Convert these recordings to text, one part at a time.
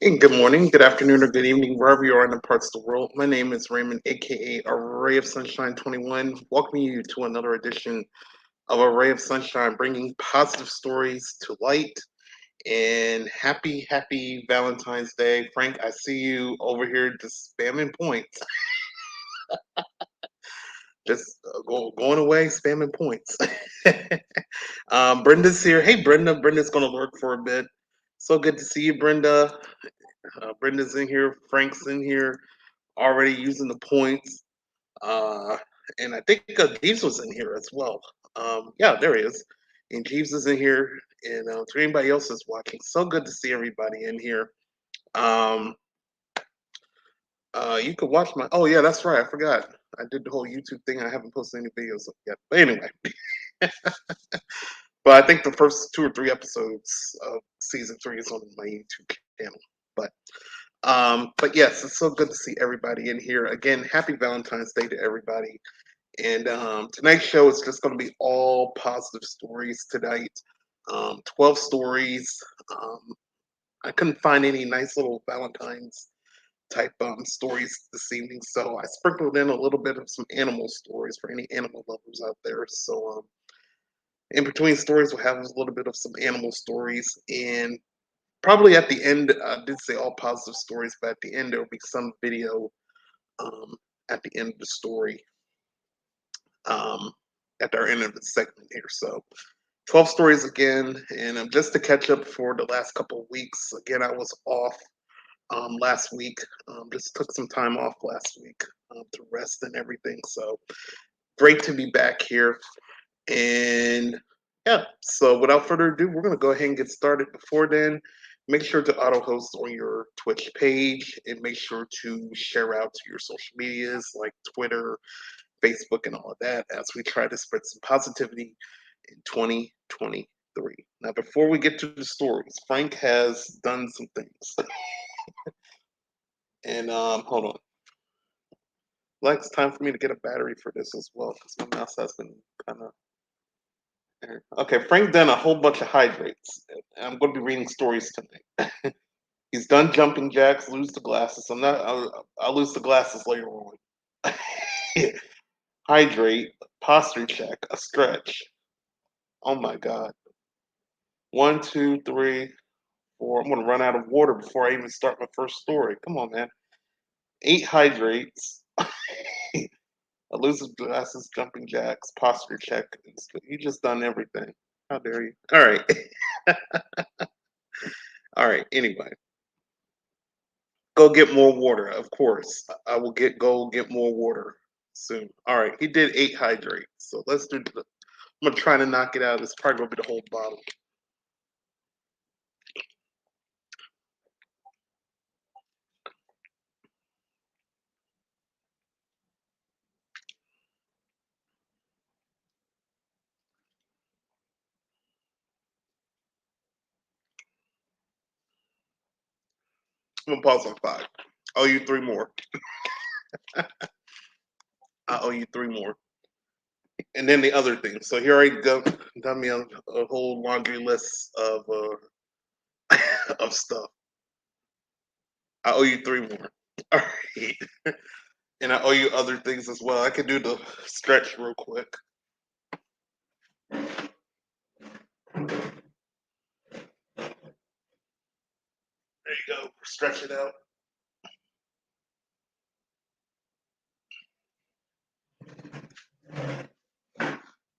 Hey, good morning, good afternoon, or good evening, wherever you are in the parts of the world. My name is Raymond, aka Array of Sunshine 21, welcoming you to another edition of Array of Sunshine, bringing positive stories to light. And happy Valentine's Day. Frank, I see you over here just spamming points, just going away, spamming points. Brenda's here. Hey, Brenda. Brenda's going to lurk for a bit. So good to see you, Brenda. Brenda's in here. Frank's in here already using the points. Uh, and I think Jeeves was in here as well. Yeah, there he is. And Jeeves is in here. And to anybody else that's watching, so good to see everybody in here. Um, you could watch my. Oh yeah, that's right. I forgot. I did the whole YouTube thing. I haven't posted any videos up yet. But anyway, but I think the first two or three episodes of season three is on my YouTube channel. But but yes, it's so good to see everybody in here again. Happy Valentine's Day to everybody. And tonight's show is just going to be all positive stories tonight. 12 stories. Um, I couldn't find any nice little Valentine's type stories this evening, so I sprinkled in a little bit of some animal stories for any animal lovers out there. So in between stories, we'll have a little bit of some animal stories, and probably at the end, I did say all positive stories, but at the end, there will be some video um, at the end of the story um, at our end of the segment here. So 12 stories again, and just to catch up for the last couple of weeks. Again, I was off last week. Just took some time off last week to rest and everything. So great to be back here. And yeah, so without further ado, we're going to go ahead and get started. Before then, make sure to auto host on your Twitch page and make sure to share out to your social medias like Twitter, Facebook, and all of that as we try to spread some positivity in 2023. Now, before we get to the stories, Frank has done some things. And hold on. Like, it's time for me to get a battery for this as well because my mouse has been kind of. Okay, Frank done a whole bunch of hydrates. I'm going to be reading stories tonight. He's done jumping jacks, lose the glasses. I'll lose the glasses later on. Hydrate, posture check, a stretch. Oh my God. One, two, three, four. I'm going to run out of water before I even start my first story. Come on, man. 8 hydrates. Elusive glasses, jumping jacks, posture check. You just done everything. How dare you? All right. All right. Anyway, go get more water. Of course, I will go get more water soon. All right. He did 8 hydrates. So let's do. I'm gonna try to knock it out. It's probably gonna be the whole bottle. I'm gonna pause on 5. I owe you 3 more. I owe you 3 more. And then the other thing. So here I go. Done me a whole laundry list of of stuff. I owe you 3 more. All right. And I owe you other things as well. I can do the stretch real quick. There you go. Stretch it out.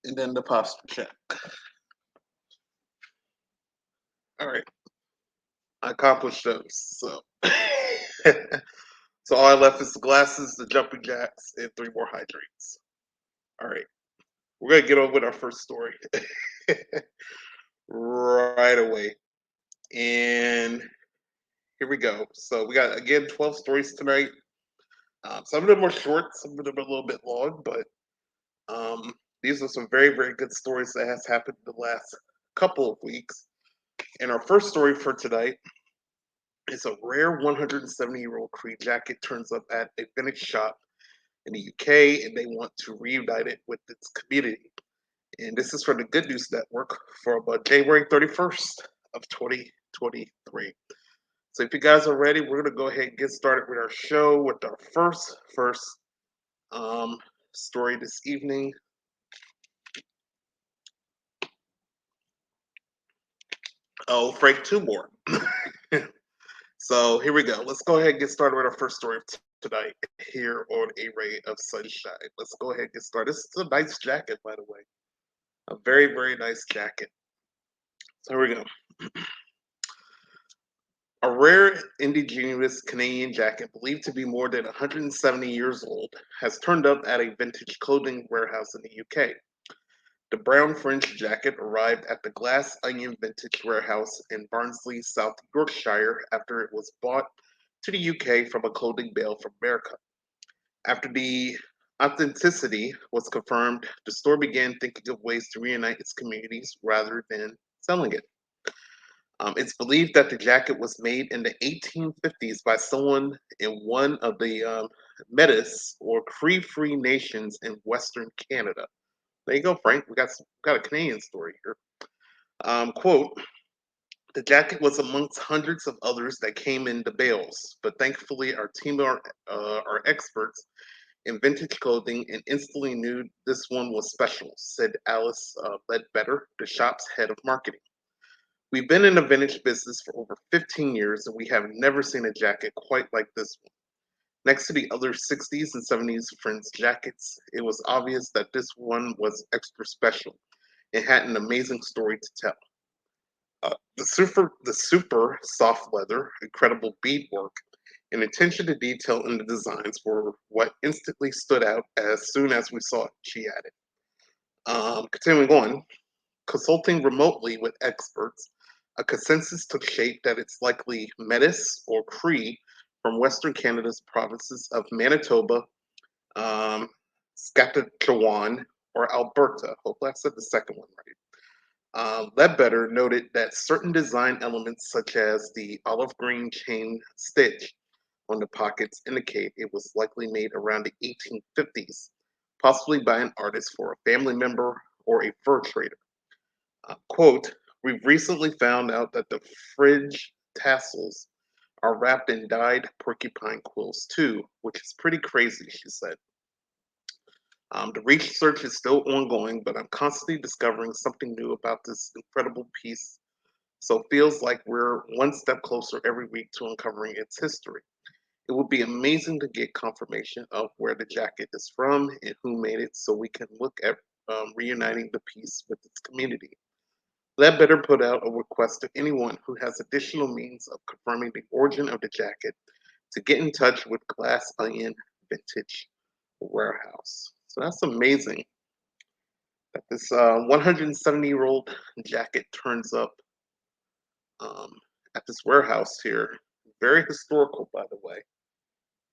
And then the posture check. All right. I accomplished those. So so all I left is the glasses, the jumping jacks, and 3 more hydrates. All right. We're gonna get on with our first story right away. And here we go. So we got again 12 stories tonight. Some of them are short, some of them are a little bit long, but um, these are some very good stories that has happened the last couple of weeks. And our first story for tonight is a rare 170-year-old Creed jacket turns up at a vintage shop in the UK, and they want to reunite it with its community. And this is from the Good News Network for about January 31st of 2023. So if you guys are ready, we're gonna go ahead and get started with our show with our first um, story this evening. Oh, Frank, two more. So here we go. Let's go ahead and get started with our first story of tonight here on A Ray of Sunshine. Let's go ahead and get started. This is a nice jacket, by the way. A very, very nice jacket. So here we go. A rare indigenous Canadian jacket, believed to be more than 170 years old, has turned up at a vintage clothing warehouse in the UK. The brown fringe jacket arrived at the Glass Onion Vintage Warehouse in Barnsley, South Yorkshire, after it was bought to the UK from a clothing bale from America. After the authenticity was confirmed, the store began thinking of ways to reunite its communities rather than selling it. It's believed that the jacket was made in the 1850s by someone in one of the Metis or Cree-free nations in Western Canada. There you go, Frank. We got a Canadian story here. Quote: The jacket was amongst hundreds of others that came in the bales, but thankfully our team are experts in vintage clothing and instantly knew this one was special, said Alice Ledbetter, the shop's head of marketing. We've been in the vintage business for over 15 years and we have never seen a jacket quite like this one. Next to the other 60s and 70s Friends jackets, it was obvious that this one was extra special. It had an amazing story to tell. The super soft leather, incredible beadwork, and attention to detail in the designs were what instantly stood out as soon as we saw it, she added. Continuing on, consulting remotely with experts, a consensus took shape that it's likely Metis or Cree from Western Canada's provinces of Manitoba, um, Saskatchewan, or Alberta. Hopefully, I said the second one right. Ledbetter noted that certain design elements, such as the olive green chain stitch on the pockets, indicate it was likely made around the 1850s, possibly by an artist for a family member or a fur trader. Quote, we've recently found out that the fringe tassels are wrapped in dyed porcupine quills too, which is pretty crazy, she said. The research is still ongoing, but I'm constantly discovering something new about this incredible piece. So it feels like we're one step closer every week to uncovering its history. It would be amazing to get confirmation of where the jacket is from and who made it so we can look at reuniting the piece with its community. Ledbetter put out a request to anyone who has additional means of confirming the origin of the jacket to get in touch with Glass Onion Vintage Warehouse. So that's amazing that this 170-year-old jacket turns up um, at this warehouse here. Very historical, by the way.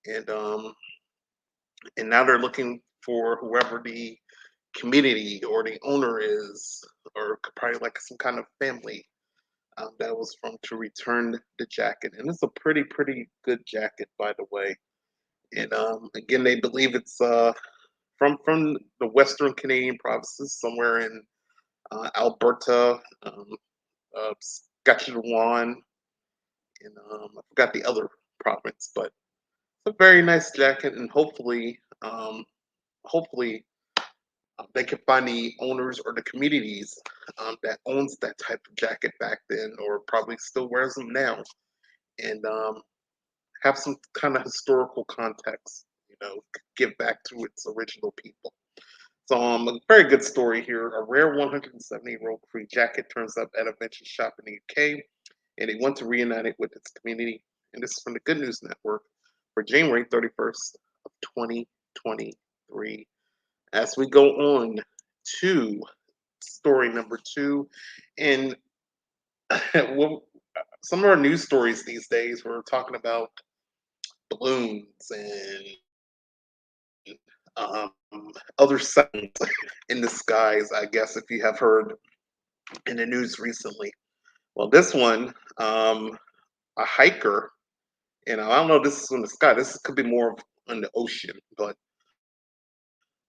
And and now they're looking for whoever the community or the owner is, or probably like some kind of family that was from to return the jacket. And it's a pretty good jacket, by the way. And again, they believe it's from the Western Canadian provinces, somewhere in Alberta, Saskatchewan, and I forgot the other province, but it's a very nice jacket, and hopefully, they can find the owners or the communities that owns that type of jacket back then, or probably still wears them now, and have some kind of historical context. Give back to its original people. So, a very good story here. A rare 170-year-old free jacket turns up at a vintage shop in the UK, and they want to reunite it with its community. And this is from the Good News Network for January 31st of 2023. As we go on to story number two, and some of our news stories these days, we're talking about balloons and other sightings in the skies, I guess, if you have heard in the news recently. Well, this one, a hiker, I don't know if this is in the sky, this could be more of on the ocean, but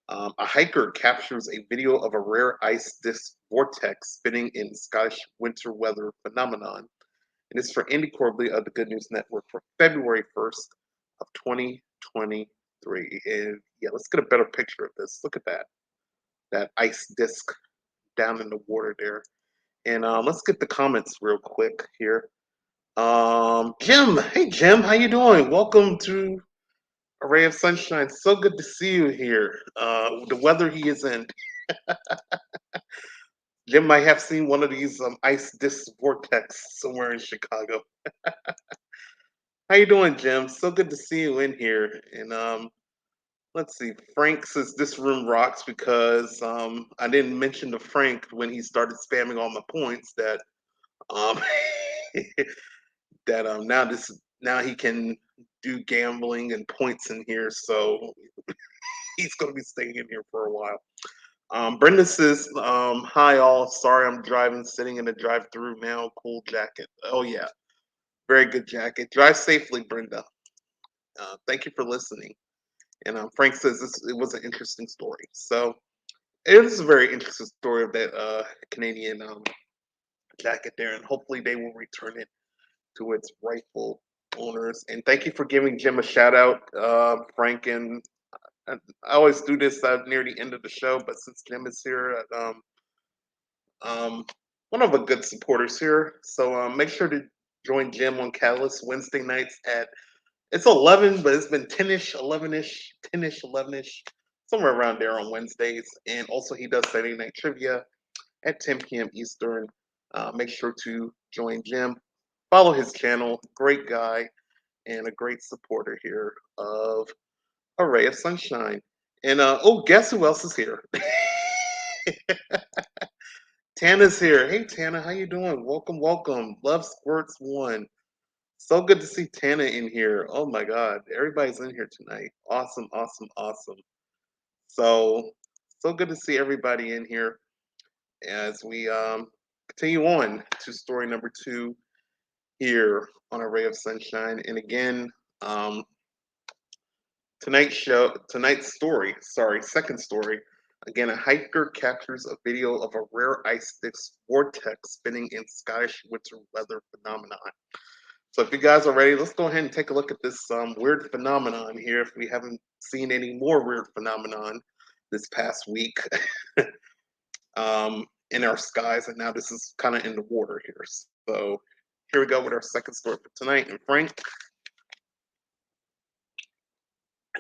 a hiker captures a video of a rare ice disk vortex spinning in Scottish winter weather phenomenon And it's for Andy Corbley of the Good News Network for February 1st of 2023. And yeah, let's get a better picture of this. Look at that ice disc down in the water there. And let's get the comments real quick here. Jim, hey Jim, how you doing? Welcome to A Ray of Sunshine. So good to see you here. The weather he is in. Jim might have seen one of these ice disc vortex somewhere in Chicago. How you doing, Jim? So good to see you in here. And let's see. Frank says this room rocks because I didn't mention to Frank when he started spamming all my points that um that now he can do gambling and points in here. So he's gonna be staying in here for a while. Brenda says, hi all. Sorry I'm driving, sitting in the drive-through now. Cool jacket. Oh yeah, very good jacket. Drive safely, Brenda. Thank you for listening. And Frank says it was an interesting story. So it is a very interesting story of that Canadian jacket there, and hopefully they will return it to its rightful owners. And thank you for giving Jim a shout out, Frank. And I always do this near the end of the show, but since Jim is here, um, one of the good supporters here. So make sure to join Jim on Catalyst Wednesday nights at it's 11, but it's been 10ish, 11ish, 10ish, 11ish, somewhere around there on Wednesdays. And also he does Saturday Night Trivia at 10 p.m. Eastern. Make sure to join Jim. Follow his channel. Great guy and a great supporter here of A Ray of Sunshine. And oh, guess who else is here? Tana's here. Hey Tana, how you doing? Welcome, welcome. Love Squirts One. So good to see Tana in here. Oh my God, everybody's in here tonight. Awesome, awesome, awesome. So so good to see everybody in here as we continue on to story number two here on A Ray of Sunshine. And again, um, tonight's story, sorry, second story. Again, a hiker captures a video of a rare ice sticks vortex spinning in Scottish winter weather phenomenon. So if you guys are ready, let's go ahead and take a look at this weird phenomenon here. If we haven't seen any more weird phenomenon this past week in our skies, and now this is kind of in the water here. So here we go with our second story for tonight. And Frank,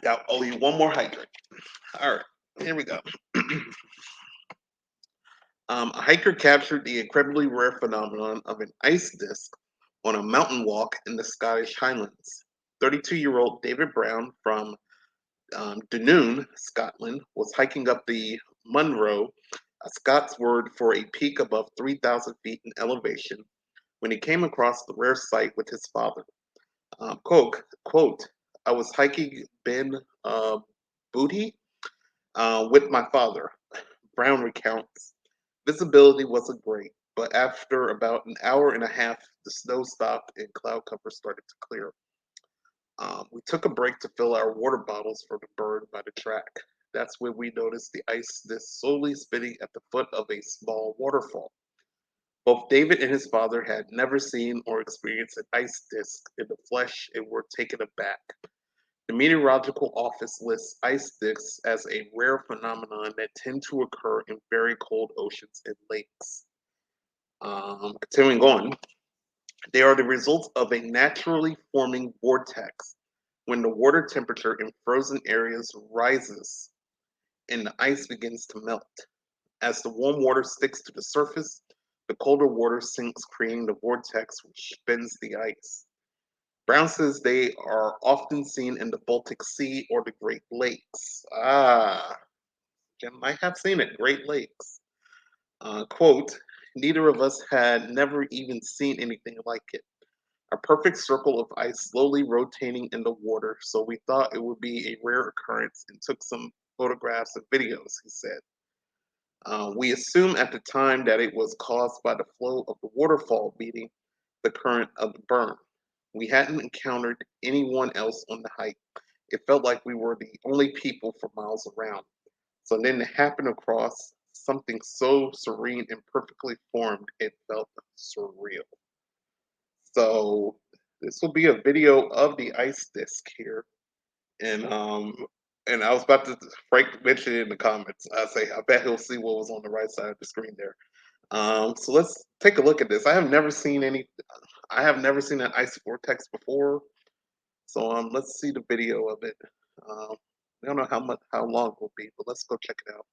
I owe you one more hydrant. All right, here we go. A hiker captured the incredibly rare phenomenon of an ice disk on a mountain walk in the Scottish Highlands. 32-year-old David Brown from Dunoon, Scotland, was hiking up the Munro, a Scots word for a peak above 3,000 feet in elevation, when he came across the rare sight with his father. Quote, I was hiking Ben Booty with my father, Brown recounts. Visibility wasn't great, but after about an hour and a half, the snow stopped and cloud cover started to clear. We took a break to fill our water bottles for the bird by the track. That's when we noticed the ice disc slowly spinning at the foot of a small waterfall. Both David and his father had never seen or experienced an ice disc in the flesh and were taken aback. The meteorological office lists ice discs as a rare phenomenon that tend to occur in very cold oceans and lakes. Continuing on, they are the result of a naturally forming vortex when the water temperature in frozen areas rises and the ice begins to melt. As the warm water sticks to the surface, the colder water sinks, creating the vortex which spins the ice. Brown says they are often seen in the Baltic Sea or the Great Lakes. Ah, Jim might have seen it, Great Lakes. Quote, neither of us had never even seen anything like it. A perfect circle of ice slowly rotating in the water, so we thought it would be a rare occurrence and took some photographs and videos, he said. We assumed at the time that it was caused by the flow of the waterfall meeting the current of the burn. We hadn't encountered anyone else on the hike. It felt like we were the only people for miles around. So then to happen across something so serene and perfectly formed, it felt surreal. So this will be a video of the ice disc here, and I was about to Frank mentioned it in the comments. I say I bet he'll see what was on the right side of the screen there. So let's take a look at this. I have never seen an ice vortex before. So let's see the video of it. Um, I don't know how long it will be, but let's go check it out.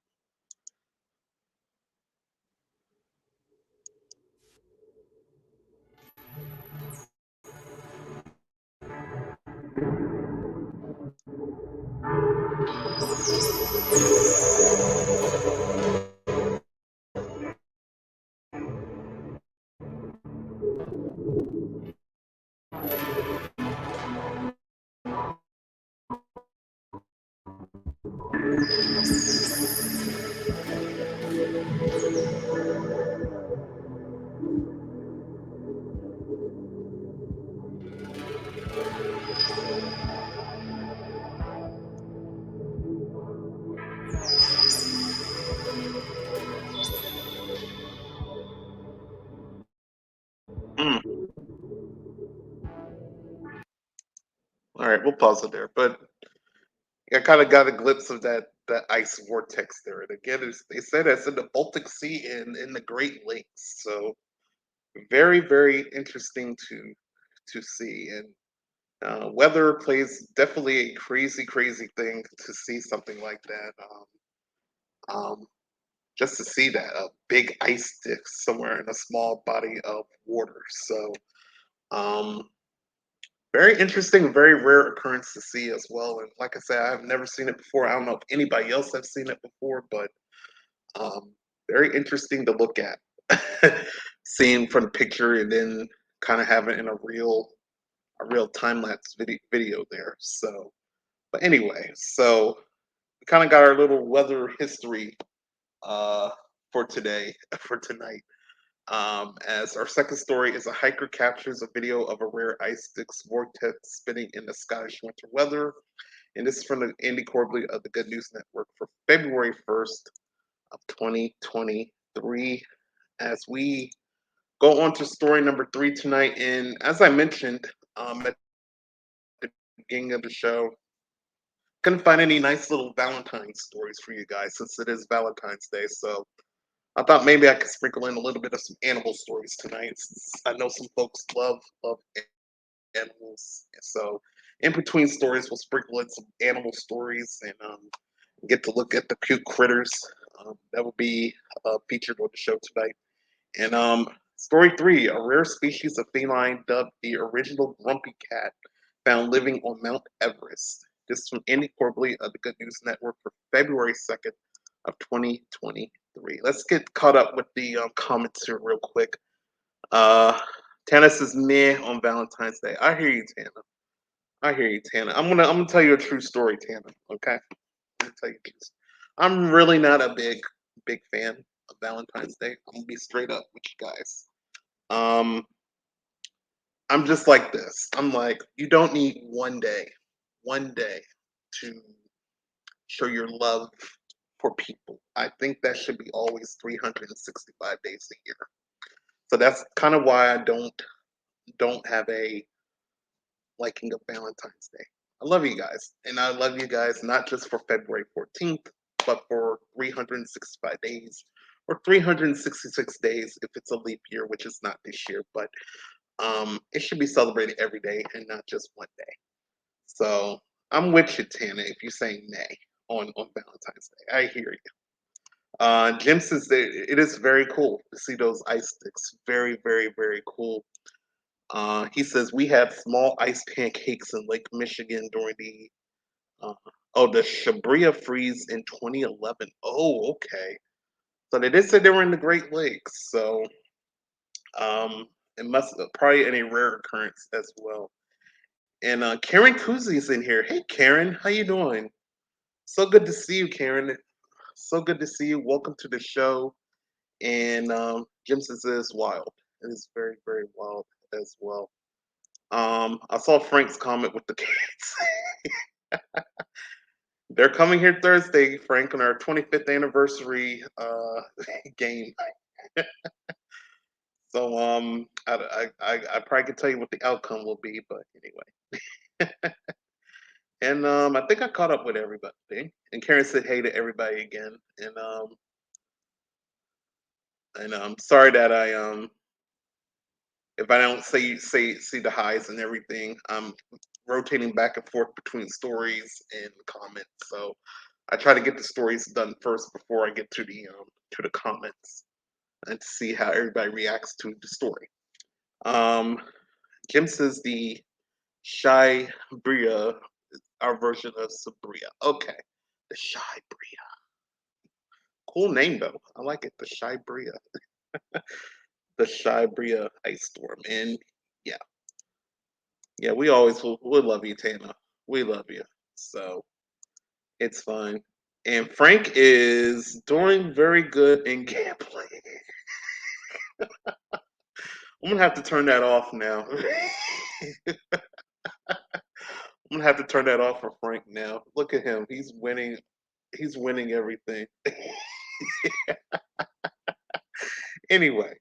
Mm. All right, we'll pause it there. But I kind of got a glimpse of that ice vortex there. And again, they said it's in the Baltic Sea and in the Great Lakes. So very, very interesting to see. And weather plays definitely a crazy, crazy thing to see something like that. Um, just to see that a big ice stick somewhere in a small body of water. So um, very interesting, very rare occurrence to see as well. And like I said, I've never seen it before. I don't know if anybody else has seen it before, but um, very interesting to look at. Seeing from the picture and then kind of having in a real time lapse video there. So, but anyway, so we kind of got our little weather history uh, for today, for tonight. As our second story is a hiker captures a video of a rare ice sticks vortex spinning in the Scottish winter weather. And this is from the Andy Corbley of the Good News Network for February 1st of 2023. As we go on to story number three tonight, and as I mentioned at the beginning of the show, couldn't find any nice little Valentine stories for you guys since it is Valentine's Day. So I thought maybe I could sprinkle in a little bit of some animal stories tonight. Since I know some folks love animals, so in between stories, we'll sprinkle in some animal stories and get to look at the cute critters that will be featured on the show tonight. And story three: a rare species of feline dubbed the original grumpy cat found living on Mount Everest. This is from Andy Corbley of the Good News Network for February 2nd of 2023. Let's get caught up with the comments here real quick. Uh, Tana says meh on Valentine's Day. I hear you, Tana. I hear you, Tana. I'm gonna tell you a true story, Tana. Okay, I'm gonna tell you this. I'm really not a big fan of Valentine's Day. I'm gonna be straight up with you guys. Um, I'm just like this. I'm like, you don't need one day to show your love for people. I think that should be always 365 days a year. So that's kind of why I don't have a liking of Valentine's Day. I love you guys, and I love you guys not just for February 14th, but for 365 days or 366 days if it's a leap year, which is not this year, but it should be celebrated every day and not just one day. So I'm with you, Tana, if you're saying nay on Valentine's Day. I hear you. Jim says that it is very cool to see those ice sticks. Very, very, very cool. He says we had small ice pancakes in Lake Michigan during uh, the Shabria freeze in 2011. Oh, okay. So they did say they were in the Great Lakes. So um, it must probably any rare occurrence as well. And Karen Kuzi's in here. Hey, Karen, how you doing? So good to see you, Karen. So good to see you. Welcome to the show. And Jim says it is wild. It is very, very wild as well. I saw Frank's comment with the cats. They're coming here Thursday, Frank, on our 25th anniversary game. So I probably can tell you what the outcome will be, but anyway. And I think I caught up with everybody. And Karen said hey to everybody again. And sorry that I if I don't see the highs and everything, I'm rotating back and forth between stories and comments. So I try to get the stories done first before I get to the comments and to see how everybody reacts to the story. Um, Jim says the Shy Bria, our version of Sabria. Okay, the Shy Bria. Cool name though. I like it. The Shy Bria. The Shy Bria ice storm. And yeah, yeah, we always will love you, Tana. We love you. So it's fine. And Frank is doing very good in gambling. I'm gonna have to turn that off now. I'm gonna have to turn that off for Frank now. Look at him. He's winning. He's winning everything. Anyway,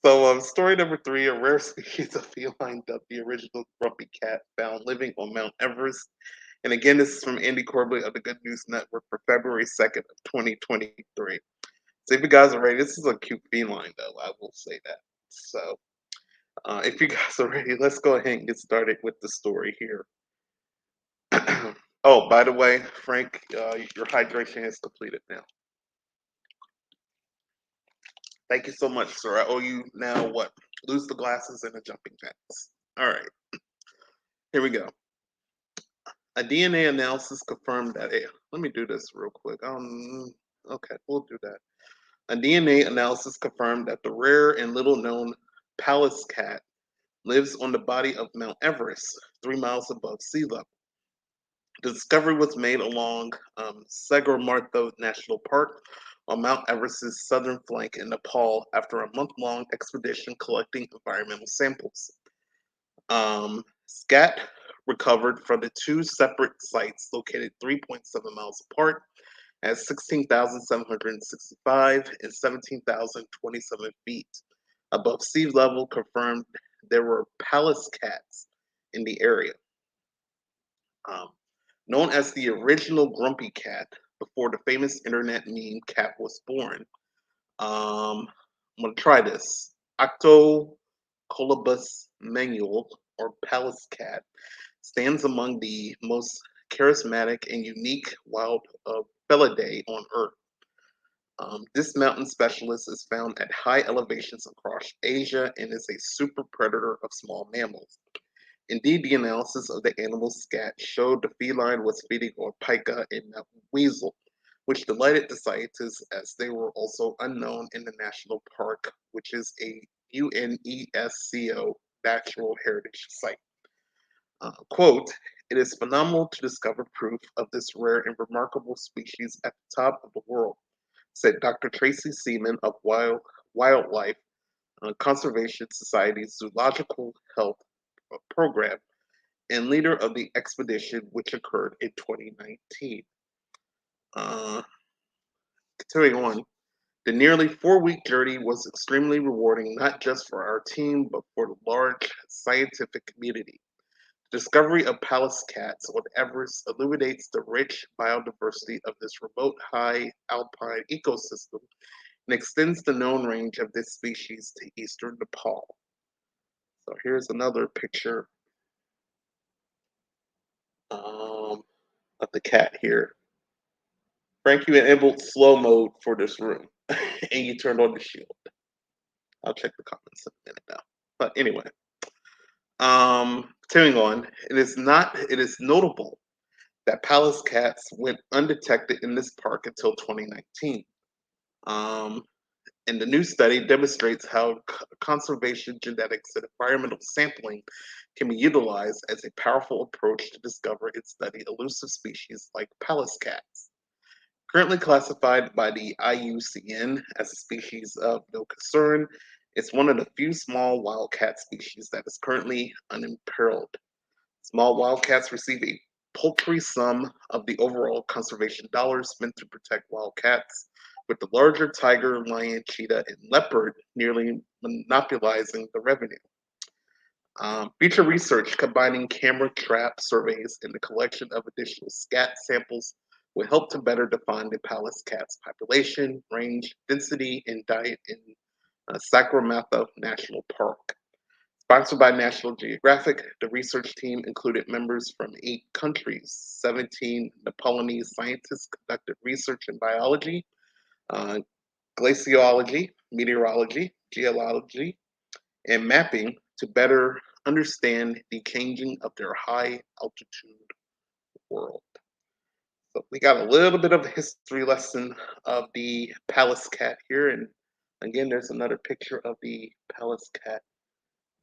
so story number three: a rare species of feline duck, the original grumpy cat, found living on Mount Everest. And again, this is from Andy Corbett of the Good News Network for February 2nd of 2023. So if you guys are ready, this is a cute feline though. I will say that. So if you guys are ready, let's go ahead and get started with the story here. Oh, by the way, Frank, your hydration is completed now. Thank you so much, sir. I owe you now what? Lose the glasses and the jumping jacks. All right, here we go. A DNA analysis confirmed that. Let me do this real quick. Okay, we'll do that. A DNA analysis confirmed that the rare and little known Pallas cat lives on the body of Mount Everest, 3 miles above sea level. The discovery was made along Sagarmatha National Park on Mount Everest's southern flank in Nepal after a month-long expedition collecting environmental samples. Scat recovered from the two separate sites located 3.7 miles apart at 16,765 and 17,027 feet above sea level, confirmed there were Pallas cats in the area. Um, Known as the original Grumpy Cat before the famous internet meme cat was born. I'm gonna try this. Octocolobus manual, or Pallas cat, stands among the most charismatic and unique wild felidae on Earth. This mountain specialist is found at high elevations across Asia and is a super predator of small mammals. Indeed, the analysis of the animal's scat showed the feline was feeding on pika and mountain weasel, which delighted the scientists as they were also unknown in the national park, which is a UNESCO Natural Heritage Site. Quote, it is phenomenal to discover proof of this rare and remarkable species at the top of the world, said Dr. Tracy Seaman of Wildlife Conservation Society's Zoological Health Program and leader of the expedition, which occurred in 2019. Uh, Continuing on, the nearly 4 week journey was extremely rewarding, not just for our team, but for the large scientific community. The discovery of Pallas cats on Everest illuminates the rich biodiversity of this remote high alpine ecosystem and extends the known range of this species to eastern Nepal. So here's another picture um, of the cat here. Frank, you enabled slow mode for this room, and you turned on the shield. I'll check the comments in a minute now. But anyway, continuing on, it is notable that Pallas cats went undetected in this park until 2019. Um, and the new study demonstrates how conservation genetics and environmental sampling can be utilized as a powerful approach to discover and study elusive species like Pallas cats. Currently classified by the IUCN as a species of no concern, it's one of the few small wildcat species that is currently unimperiled. Small wildcats receive a paltry sum of the overall conservation dollars spent to protect wildcats with the larger tiger, lion, cheetah, and leopard nearly monopolizing the revenue. Future research combining camera trap surveys and the collection of additional scat samples will help to better define the Pallas cat's population, range, density, and diet in Sagarmatha National Park. Sponsored by National Geographic, the research team included members from 8 countries. 17 Nepalese scientists conducted research in biology, uh, glaciology, meteorology, geology, and mapping to better understand the changing of their high altitude world. So we got a little bit of a history lesson of the Pallas cat here, and again, there's another picture of the Pallas cat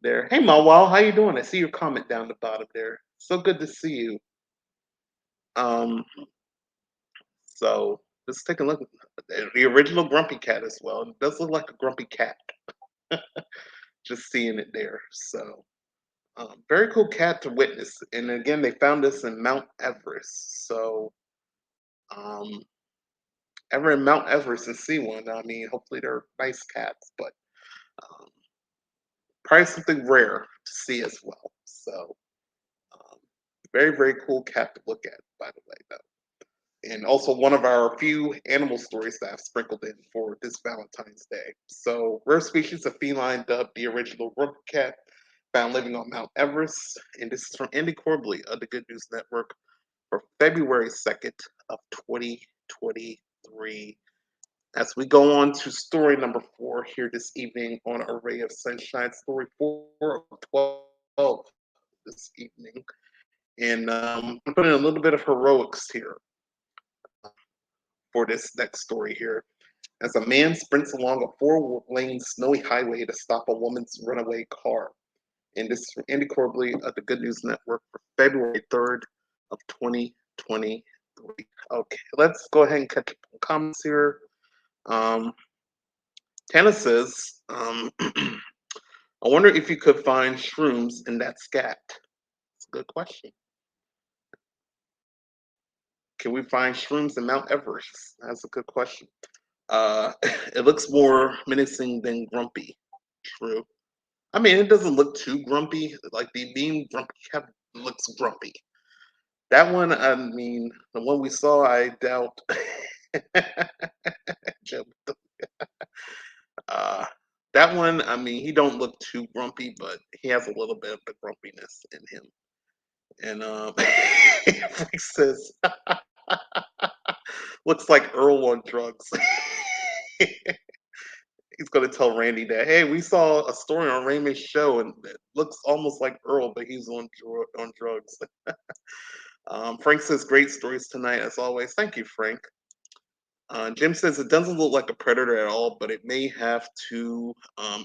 there. Hey, Mawal, how you doing? I see your comment down the bottom there. So good to see you. Um, so let's take a look at the original Grumpy Cat as well. It does look like a grumpy cat. Just seeing it there. So very cool cat to witness. And again, they found this in Mount Everest. So um, ever in Mount Everest and see one. I mean, hopefully they're nice cats, but um, probably something rare to see as well. So um, very, very cool cat to look at, by the way, though. And also one of our few animal stories that I've sprinkled in for this Valentine's Day. So, rare species of feline dubbed the original grumpy cat, found living on Mount Everest. And this is from Andy Corbley of the Good News Network for February 2nd of 2023. As we go on to story number 4 here this evening on Array of Sunshine, story 4 of 12 this evening. And I'm putting a little bit of heroics here for this next story here. As a man sprints along a 4-lane snowy highway to stop a woman's runaway car. And this is from Andy Corbley of the Good News Network for February 3rd of 2023. Okay, let's go ahead and catch up on comments here. Um, Tana says, I wonder if you could find shrooms in that scat. It's a good question. Can we find shrooms in Mount Everest? That's a good question. It looks more menacing than grumpy. True. I mean, it doesn't look too grumpy. Like the being grumpy cat looks grumpy. That one, I mean, the one we saw, I doubt. uh, that one, I mean, he don't look too grumpy, but he has a little bit of the grumpiness in him. And Frank says, looks like Earl on drugs. He's gonna tell Randy that, hey, we saw a story on Raymond's show, and it looks almost like Earl, but he's on drugs. Frank says, great stories tonight, as always. Thank you, Frank. Jim says it doesn't look like a predator at all, but it may have to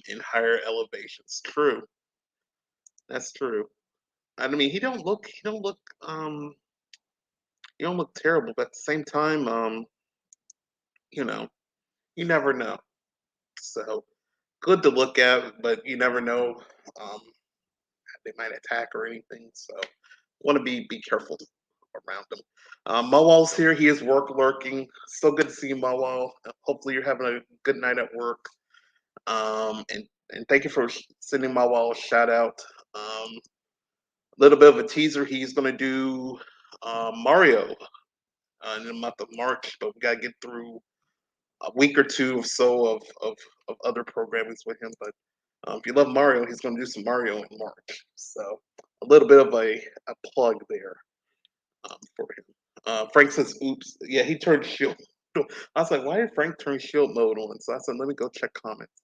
in higher elevations. True, that's true. I mean, um, he don't look terrible, but at the same time, you know, you never know. So good to look at, but you never know. Um, they might attack or anything. So want to be careful around them. Mawal's here. He is work lurking. So good to see you, Mawal. Hopefully you're having a good night at work. And thank you for sending Mawal a shout out. A little bit of a teaser. He's going to do Mario in the month of March, but we got to get through a week or two or so of other programmings with him. But if you love Mario, he's going to do some Mario in March. So a little bit of a plug there for him. Frank says, oops. Yeah, he turned shield. I was like, why did Frank turn shield mode on? So I said, let me go check comments.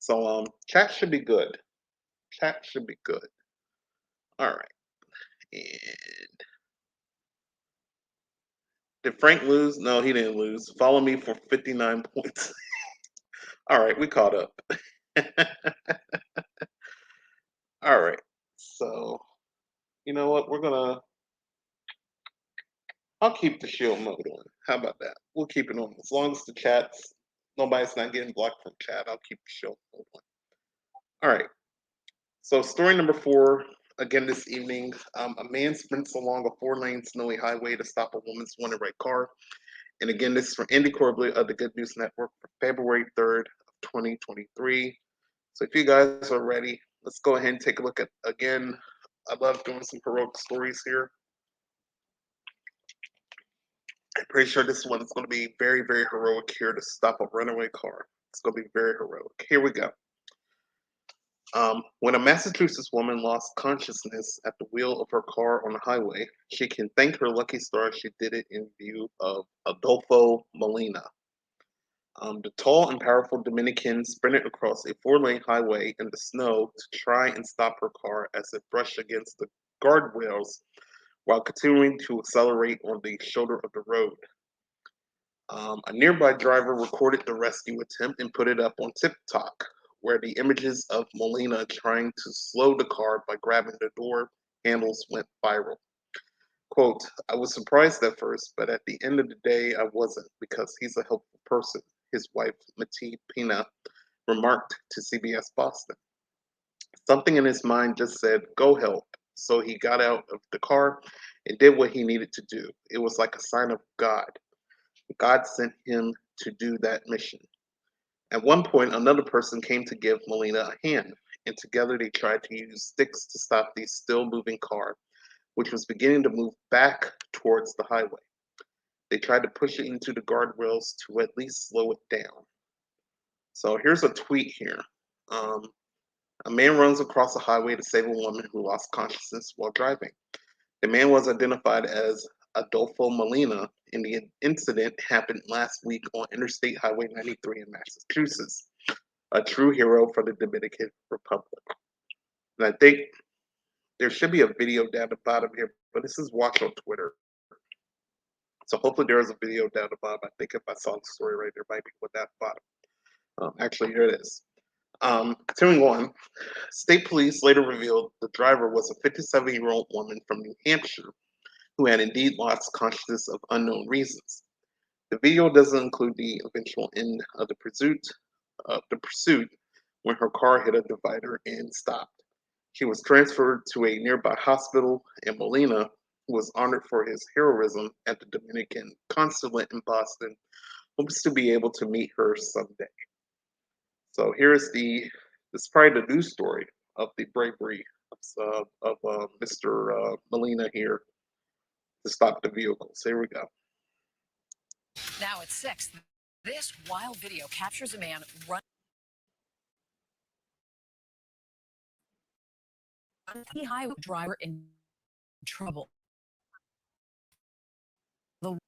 So chat should be good. Chat should be good. All right. And did Frank lose? No, he didn't lose. Follow me for 59 points. All right, we caught up. All right. So you know what? I'll keep the shield mode on. How about that? We'll keep it on. As long as the chats, nobody's not getting blocked from chat, I'll keep the shield mode on. All right. So story number 4, again this evening. A man sprints along a 4-lane snowy highway to stop a woman's runaway car. And again, this is from Andy Corbett of the Good News Network for February 3rd of 2023. So if you guys are ready, let's go ahead and take a look at again. I love doing some heroic stories here. I'm pretty sure this one is going to be very, very heroic here to stop a runaway car. It's going to be very heroic. Here we go. When a Massachusetts woman lost consciousness at the wheel of her car on the highway, she can thank her lucky stars she did it in view of Adolfo Molina. The tall and powerful Dominican sprinted across a four-lane highway in the snow to try and stop her car as it brushed against the guardrails while continuing to accelerate on the shoulder of the road. A nearby driver recorded the rescue attempt and put it up on TikTok, where the images of Molina trying to slow the car by grabbing the door handles went viral. Quote, I was surprised at first, but at the end of the day, I wasn't because he's a helpful person, his wife, Mati Pina, remarked to CBS Boston. Something in his mind just said, go help. So he got out of the car and did what he needed to do. It was like a sign of God. God sent him to do that mission. At one point, another person came to give Molina a hand, and together they tried to use sticks to stop the still moving car, which was beginning to move back towards the highway. They tried to push it into the guardrails to at least slow it down. So here's a tweet here. Um, a man runs across the highway to save a woman who lost consciousness while driving. The man was identified as Adolfo Molina, and the incident happened last week on Interstate Highway 93 in Massachusetts. A true hero for the Dominican Republic. And I think there should be a video down the bottom here, but this is watch on Twitter. So hopefully there is a video down the bottom. I think if I saw the story right, there might be one down the bottom. Actually, here it is. Continuing on, state police later revealed the driver was a 57-year-old woman from New Hampshire who had indeed lost consciousness of unknown reasons. The video doesn't include the eventual end of the pursuit when her car hit a divider and stopped. She was transferred to a nearby hospital, and Molina, who was honored for his heroism at the Dominican consulate in Boston, hopes to be able to meet her someday. So here's this is probably the news story of the bravery of Mr. Molina here to stop the vehicles. Here we go. Now at 6, this wild video captures a man running the highway driver in trouble. The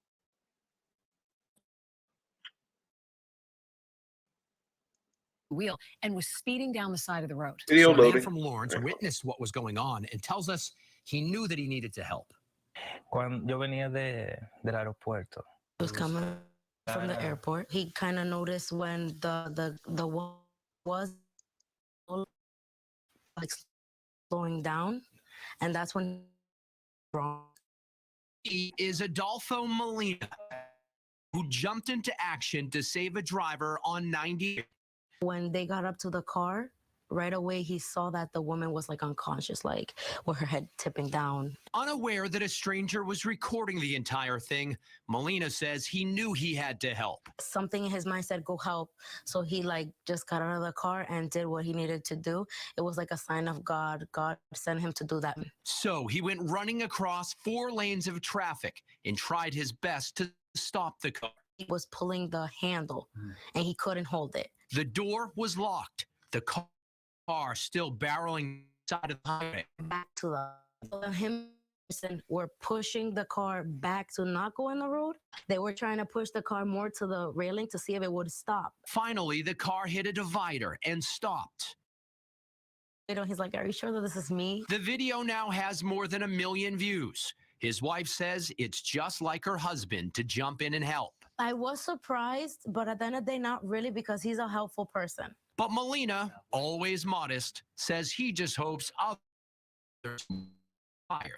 wheel and was speeding down the side of the road. Video So a man loading. from Lawrence witnessed what was going on and tells us he knew that he needed to help. Cuando yo venía del aeropuerto. Was coming from the airport. He kind of noticed when the was like slowing down, and that's when wrong. He is Adolfo Molina, who jumped into action to save a driver on 90. When they got up to the car, right away he saw that the woman was like unconscious, like with her head tipping down. Unaware that a stranger was recording the entire thing, Molina says he knew he had to help. Something in his mind said, go help. So he like just got out of the car and did what he needed to do. It was like a sign of God. God sent him to do that. So he went running across 4 lanes of traffic and tried his best to stop the car. He was pulling the handle and he couldn't hold it. The door was locked. The car still barreling side of the highway. Back to him were pushing the car back to not go in the road. They were trying to push the car more to the railing to see if it would stop. Finally, the car hit a divider and stopped. He's like, are you sure that this is me? The video now has more than 1 million views. His wife says it's just like her husband to jump in and help. I was surprised, but at the end of the day, not really, because he's a helpful person. But Molina, always modest, says he just hopes others are fired.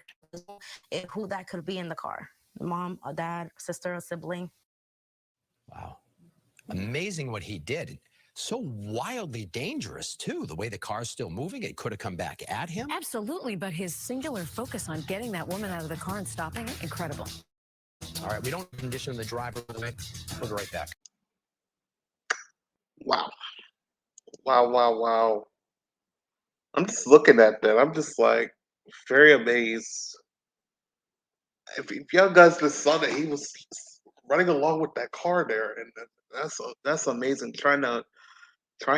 Who that could be in the car. Mom, a dad, sister, a sibling. Wow. Amazing what he did. So wildly dangerous, too. The way the car's still moving, it could have come back at him. Absolutely, but his singular focus on getting that woman out of the car and stopping it, incredible. All right, we don't condition the driver. We'll be right back. Wow. Wow, wow, wow. I'm just looking at that. I'm just like very amazed. If y'all guys just saw that he was running along with that car there, and that's amazing. Try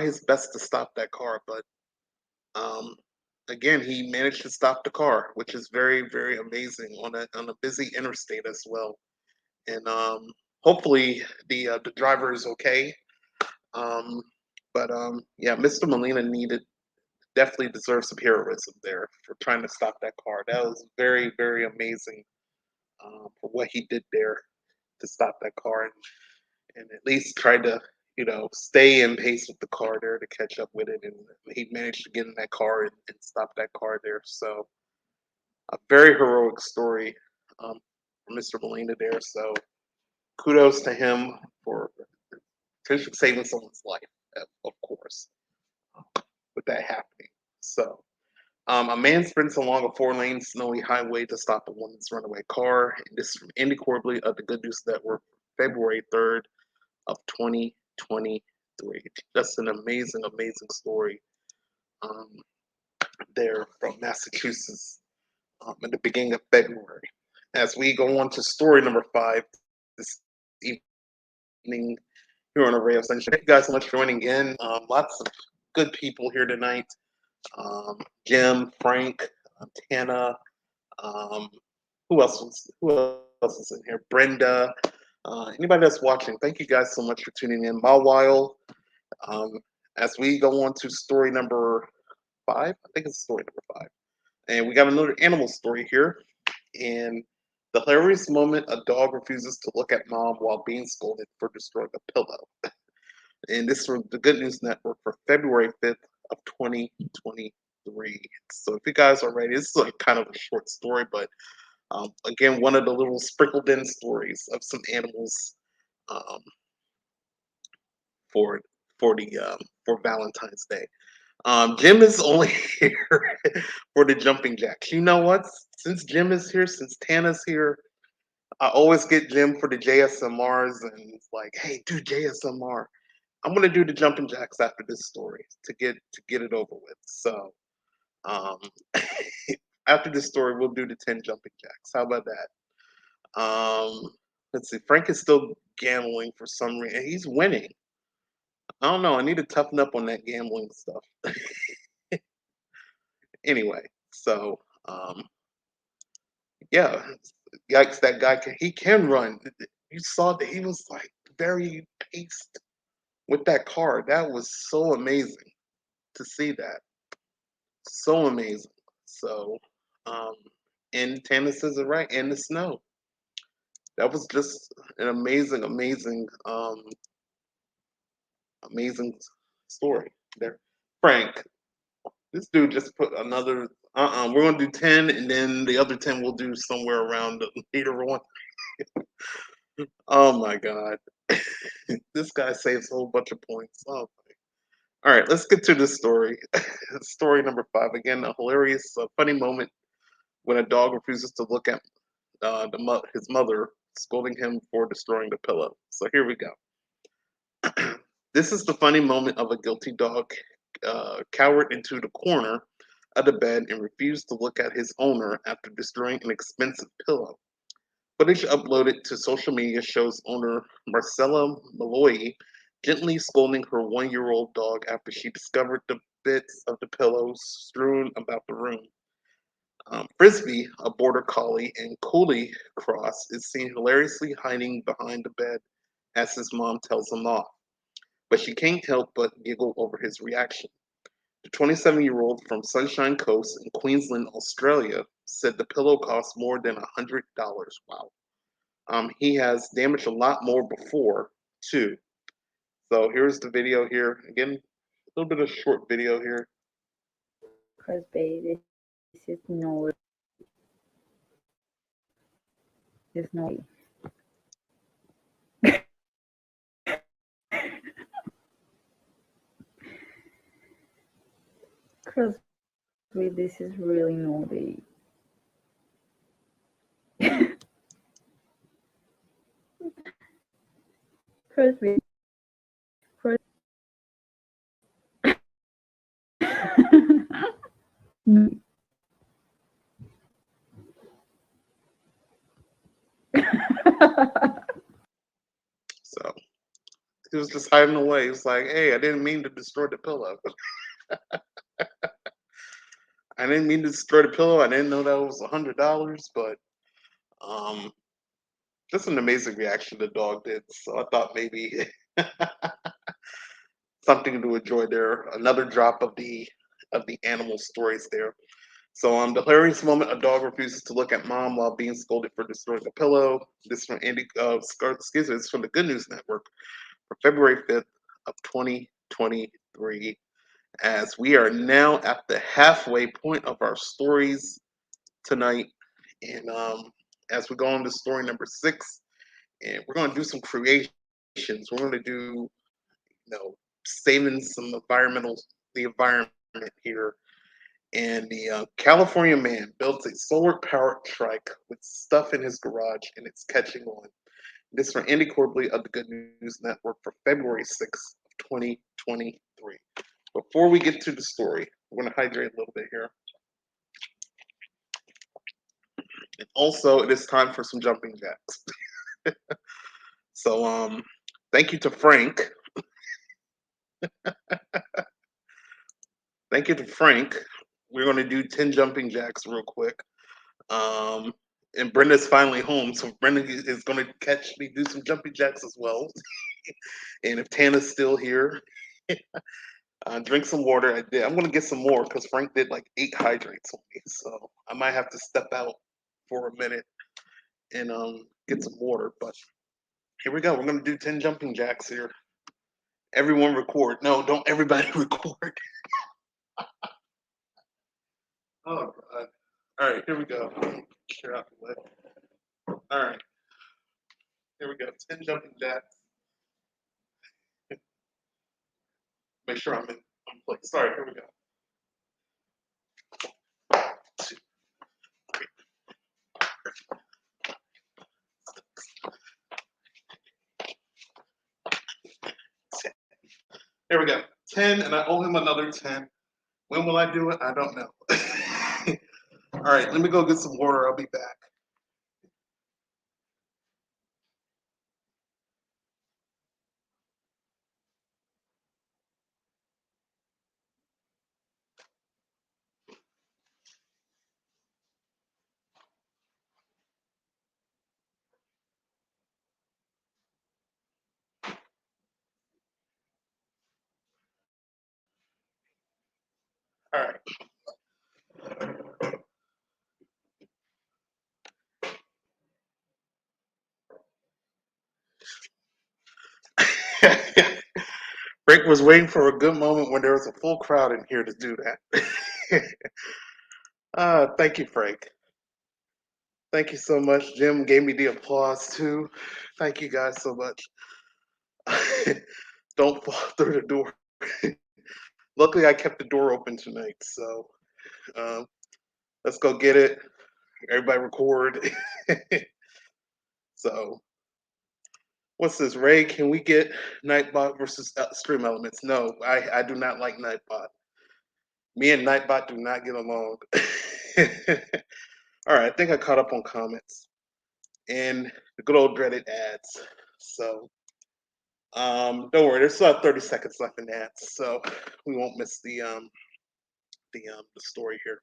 his best to stop that car, but um, again, he managed to stop the car, which is very amazing on a busy interstate as well. And hopefully the driver is okay. Um, but yeah, Mr. Molina needed definitely deserves some heroism there for trying to stop that car. That was very amazing for what he did there to stop that car and at least try to stay in pace with the car there to catch up with it. And he managed to get in that car and stop that car there. So a very heroic story for Mr. Molina there. So kudos to him for potentially saving someone's life, of course, with that happening. So a man sprints along a four-lane snowy highway to stop a woman's runaway car. And this is from Andy Corbley of the Good News Network, February 3rd of 2023. That's an amazing story um, there from Massachusetts in the beginning of February. As we go on to story number 5 this evening here on Array of Sunshine. Thank you guys so much for joining in. Lots of good people here tonight. Jim, Frank, Tana. Um, who else is in here? Brenda. Anybody that's watching, thank you guys so much for tuning in. Meanwhile, um, as we go on to story number 5, I think it's story number 5, and we got another animal story here. And the hilarious moment a dog refuses to look at mom while being scolded for destroying a pillow. And this is from the Good News Network for February 5th of 2023. So if you guys are ready, this is like kind of a short story, but again, one of the little sprinkled in stories of some animals um, for for Valentine's Day. Jim is only here for the jumping jacks. You know what? Since Jim is here, since Tana's here, I always get Jim for the JSMRs, and it's like, hey, do JSMR. I'm gonna do the jumping jacks after this story to get it over with. So um, after this story, we'll do the 10 jumping jacks. How about that? Let's see. Frank is still gambling for some reason. He's winning. I don't know. I need to toughen up on that gambling stuff. Anyway, so yeah, yikes! That guy he can run. You saw that he was like very paced with that car. That was so amazing to see that. So amazing. So, um, and Tana says it right. In the snow. That was just an amazing story there. Frank, this dude just put another. We're gonna do 10, and then the other 10 we'll do somewhere around the later on. Oh my god, this guy saves a whole bunch of points. Oh, all right, let's get to this story. Story number 5. Again, a hilarious, funny moment when a dog refuses to look at his mother, scolding him for destroying the pillow. So here we go. This is the funny moment of a guilty dog cowered into the corner of the bed and refused to look at his owner after destroying an expensive pillow. Footage uploaded to social media shows owner Marcella Malloy gently scolding her 1-year-old dog after she discovered the bits of the pillows strewn about the room. Frisbee, a border collie and Collie cross, is seen hilariously hiding behind the bed as his mom tells him off, but she can't help but giggle over his reaction. The 27-year-old from Sunshine Coast in Queensland, Australia, said the pillow cost more than $100. Wow. He has damaged a lot more before, too. So here's the video here. Again, a little bit of short video here. Because baby, this is no, there's no because this is really naughty. Crosby. Mm. So he was just hiding away. He was like, "Hey, I didn't mean to destroy the pillow. I didn't mean to destroy the pillow. I didn't know that was $100, but um, just an amazing reaction the dog did. So I thought maybe something to enjoy there. Another drop of the animal stories there. So the hilarious moment: a dog refuses to look at mom while being scolded for destroying a pillow. This from Andy. Excuse me. It's from the Good News Network for February 5th of 2023. As we are now at the halfway point of our stories tonight, and as we go on to story number 6, and we're going to do some creations. We're going to do, saving some the environment here. And the California man built a solar-powered trike with stuff in his garage, and it's catching on. This from Andy Corbley of the Good News Network for February 6th, 2023. Before we get to the story, we're going to hydrate a little bit here. And also, it is time for some jumping jacks. So, thank you to Frank. Thank you to Frank. We're going to do 10 jumping jacks real quick. Um, and Brenda's finally home, so Brenda is going to catch me do some jumping jacks as well. And if Tana's still here, drink some water. I'm going to get some more because Frank did like 8 hydrates on me, so I might have to step out for a minute and get some water. But here we go. We're going to do 10 jumping jacks here. Everyone record. No, don't everybody record. Oh God. All right, here we go. Clear out the way. All right, here we go. 10 jumping jacks. Make sure I'm in place. Sorry, here we go. Here we go. 10, and I owe him another 10. When will I do it? I don't know. All right, let me go get some water. I'll be back. All right. Frank was waiting for a good moment when there was a full crowd in here to do that. Thank you, Frank. Thank you so much. Jim gave me the applause too. Thank you guys so much. Don't fall through the door. Luckily, I kept the door open tonight, so um, let's go get it. Everybody record. So, what's this, Ray? Can we get Nightbot versus Stream Elements? No, I do not like Nightbot. Me and Nightbot do not get along. All right, I think I caught up on comments and the good old dreaded ads. So, don't worry, there's still 30 seconds left in the ads, so we won't miss the story here.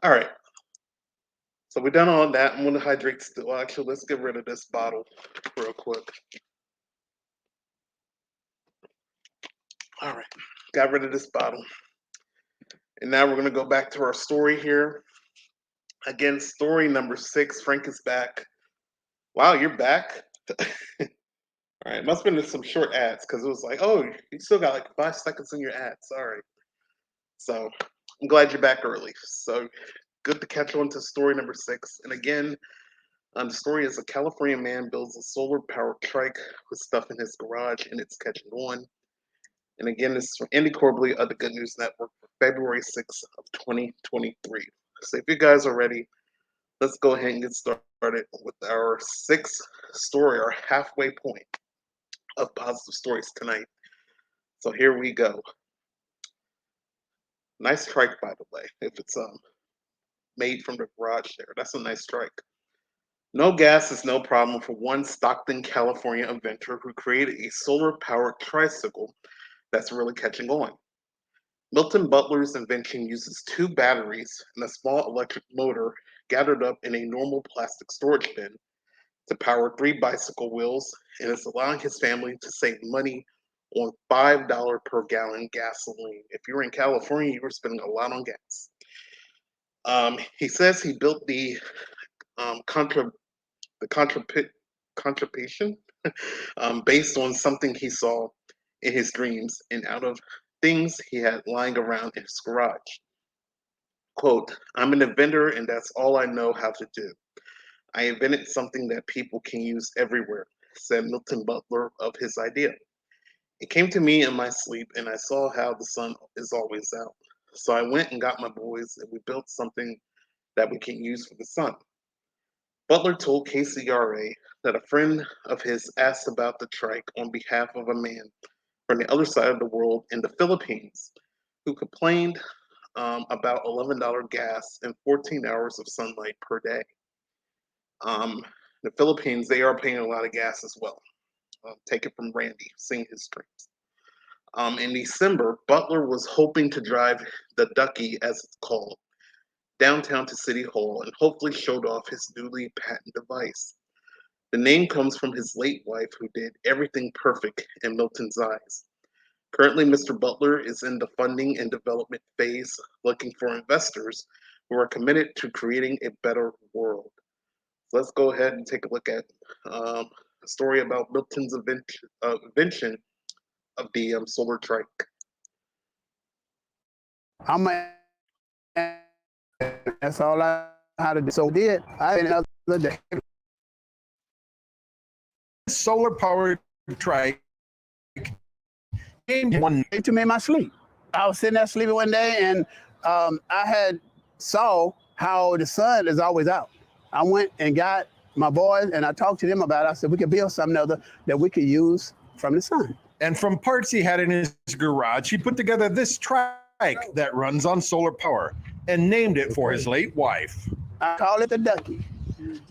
All right. So we're done on that. I'm gonna hydrate still. Actually, let's get rid of this bottle real quick. All right, got rid of this bottle. And now we're gonna go back to our story here. Again, story number 6. Frank is back. Wow, you're back. All right, must have been some short ads because it was like, oh, you still got like 5 seconds in your ads. All right. So I'm glad you're back early. So good to catch on to story number 6. And again, the story is a California man builds a solar-powered trike with stuff in his garage, and it's catching on. And again, this is from Andy Corbley of the Good News Network for February 6th of 2023. So if you guys are ready, let's go ahead and get started with our 6th story, our halfway point of positive stories tonight. So here we go. Nice trike, by the way. If it's made from the garage there, that's a nice trike. No gas is no problem for one Stockton, California inventor who created a solar powered tricycle that's really catching on. Milton Butler's invention uses two batteries and a small electric motor gathered up in a normal plastic storage bin to power three bicycle wheels, and is allowing his family to save money on $5 per gallon gasoline. If you're in California, you were spending a lot on gas. He says he built um, contra the contraption based on something he saw in his dreams and out of things he had lying around in his garage. Quote, I'm an inventor and that's all I know how to do. I invented something that people can use everywhere, said Milton Butler of his idea. It came to me in my sleep and I saw how the sun is always out. So I went and got my boys and we built something that we can use for the sun. Butler told KCRA that a friend of his asked about the trike on behalf of a man from the other side of the world in the Philippines who complained about $11 gas and 14 hours of sunlight per day. Um, the Philippines, they are paying a lot of gas as well. Take it from Randy, seeing his streams. In December, Butler was hoping to drive the Ducky, as it's called, downtown to City Hall and hopefully showed off his newly patented device. The name comes from his late wife, who did everything perfect in Milton's eyes. Currently, Mr. Butler is in the funding and development phase, looking for investors who are committed to creating a better world. So let's go ahead and take a look at a story about Milton's invention of the solar trike. I'm a, that's all I had to do. So did I another day. Solar powered trike came one To me in my sleep. I was sitting there sleeping one day and I had saw how the sun is always out. I went and got my boys and I talked to them about it. I said we could build something other that we could use from the sun. and from parts he had in his garage, he put together this trike that runs on solar power and named it for his late wife. I call it the Ducky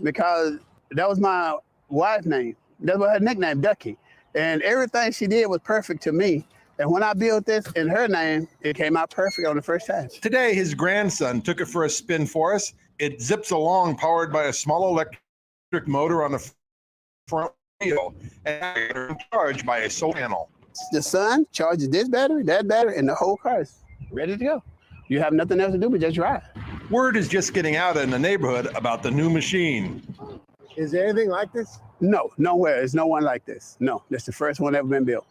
because that was my wife's name. That was her nickname, Ducky. And everything she did was perfect to me. And when I built this in her name, it came out perfect on the first time. Today, his grandson took it for a spin for us. It zips along, powered by a small electric motor on the front wheel, and charged by a solar panel. The sun charges this battery, and the whole car is ready to go. You have nothing else to do but just drive. Word is just getting out in the neighborhood about the new machine. Is there anything like this? No, nowhere. There's no one like this. No, that's the first one ever been built.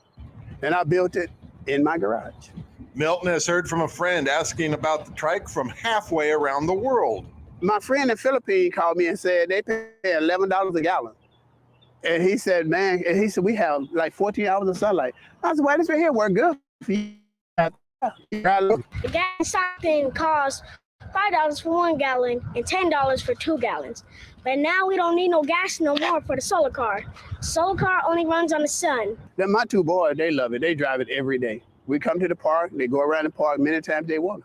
And I built it in my garage. Milton has heard from a friend asking about the trike from halfway around the world. My friend in the Philippines called me and said they pay $11 a gallon. And he said, man, and he said, we have like 14 hours of sunlight. I said, well, this right here work good for you. The gas in Stockton costs $5 for 1 gallon and $10 for 2 gallons. But now we don't need no gas no more for the solar car. Solar car only runs on the sun. Then my two boys, they love it. They drive it every day. We come to the park, they go around the park many times they want.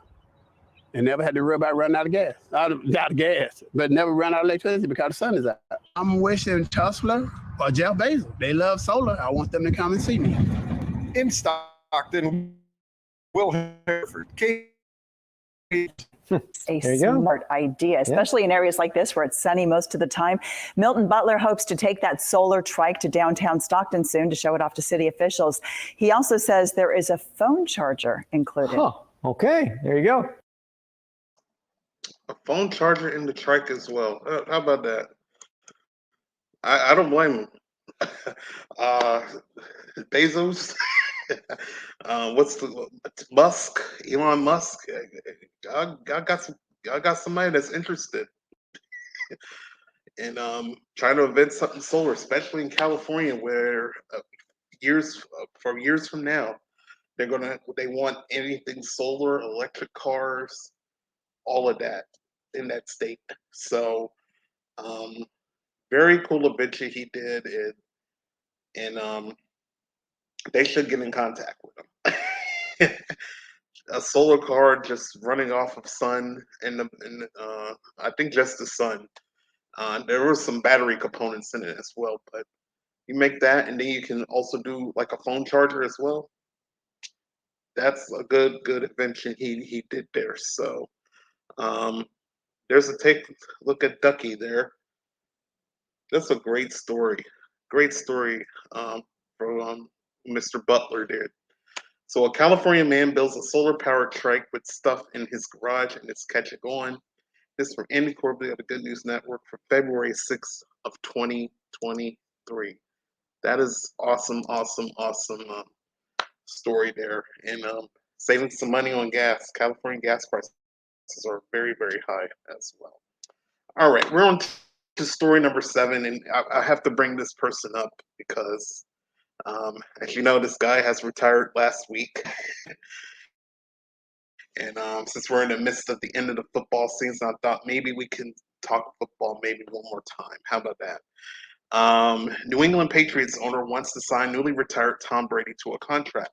And never had to worry about running out of gas. Out of gas, but never run out of electricity because the sun is out. I'm wishing Tesla or Jeff Bezos. They love solar. I want them to come and see me. In Stockton, Will Hereford, A smart idea, especially in areas like this where it's sunny most of the time. Milton Butler hopes to take that solar trike to downtown Stockton soon to show it off to city officials. He also says there is a phone charger included. Huh. Okay, there you go. A phone charger in the trike as well. How about that? I don't blame him. Bezos, what's the Musk? Elon Musk. I got somebody that's interested in trying to invent something solar, especially in California, where years from now they want anything solar, electric cars, all of that in that state. So very cool adventure he did, and They should get in contact with him. A solar car just running off of sun and I think just the sun. There were some battery components in it as well, but you make that and then you can also do like a phone charger as well. That's a good invention he did there. So um, there's a take look at Ducky there. That's a great story. Great story from Mr. Butler there. So a California man builds a solar powered trike with stuff in his garage and it's catching on. This is from Andy Corbley of the Good News Network for February 6th of 2023. That is awesome, awesome, awesome story there. And saving some money on gas. California gas prices are very, very high as well. All right, we're on to story number 7, and I have to bring this person up because, as you know, this guy has retired last week. And since we're in the midst of the end of the football season, I thought maybe we can talk football maybe one more time. How about that? New England Patriots owner wants to sign newly retired Tom Brady to a contract.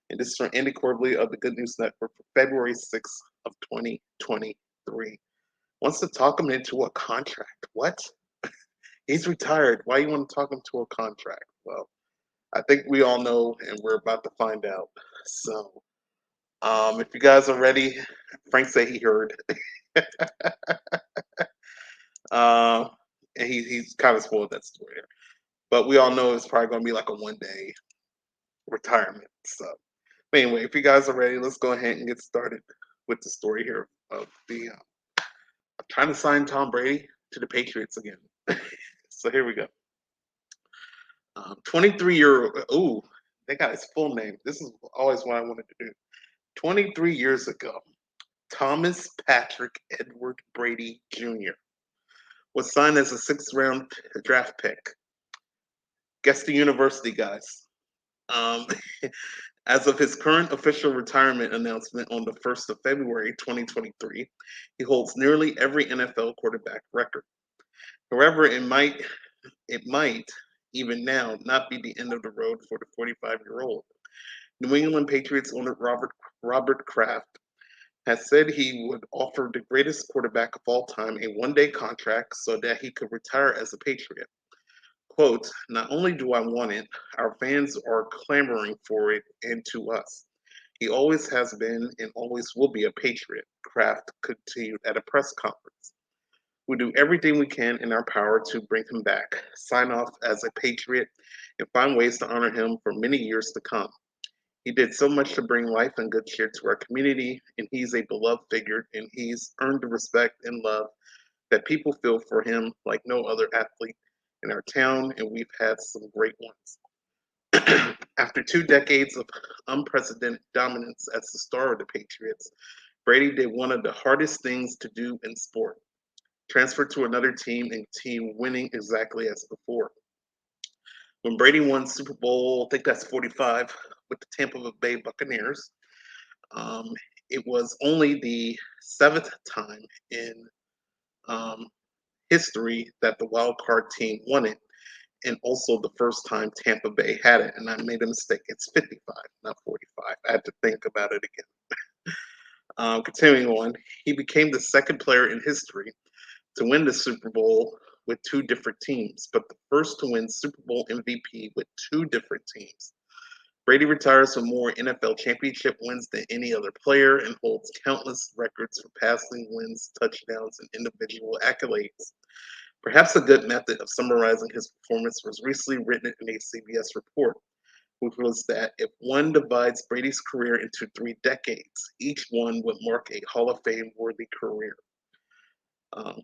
And this is from Andy Corbley of the Good News Network for February 6th of 2023. Wants to talk him into a contract. What? He's retired. Why you want to talk him to a contract? Well, I think we all know, and we're about to find out. So, if you guys are ready, Frank said he heard. uh, and he's kind of spoiled that story there. But we all know it's probably going to be like a 1-day retirement. So, anyway, if you guys are ready, let's go ahead and get started with the story here of the trying to sign Tom Brady to the Patriots again. So here we go. 23-year. Ooh, they got his full name. This is always what I wanted to do. 23 years ago, Thomas Patrick Edward Brady Jr. was signed as a 6th-round draft pick. Guess the university, guys. Um, as of his current official retirement announcement on the 1st of February 2023, he holds nearly every NFL quarterback record. However, it might even now not be the end of the road for the 45-year-old. New England Patriots owner Robert Kraft has said he would offer the greatest quarterback of all time a 1-day contract so that he could retire as a Patriot. Quote, not only do I want it, our fans are clamoring for it and to us. He always has been and always will be a Patriot, Kraft continued at a press conference. We do everything we can in our power to bring him back, sign off as a Patriot, and find ways to honor him for many years to come. He did so much to bring life and good cheer to our community, and he's a beloved figure, and he's earned the respect and love that people feel for him like no other athlete in our town, and we've had some great ones. After 2 decades of unprecedented dominance as the star of the Patriots, Brady did one of the hardest things to do in sport. Transfer to another team and team winning exactly as before. When Brady won Super Bowl, I think that's 45, with the Tampa Bay Buccaneers, um, it was only the 7th time in um, history that the wild card team won it, and also the first time Tampa Bay had it. And I made a mistake. It's 55, not 45. I had to think about it again. Continuing on, he became the second player in history to win the Super Bowl with 2 different teams, but the first to win Super Bowl MVP with 2 different teams. Brady retires with more NFL championship wins than any other player and holds countless records for passing, wins, touchdowns, and individual accolades. Perhaps a good method of summarizing his performance was recently written in a CBS report, which was that if one divides Brady's career into 3 decades, each one would mark a Hall of Fame worthy career.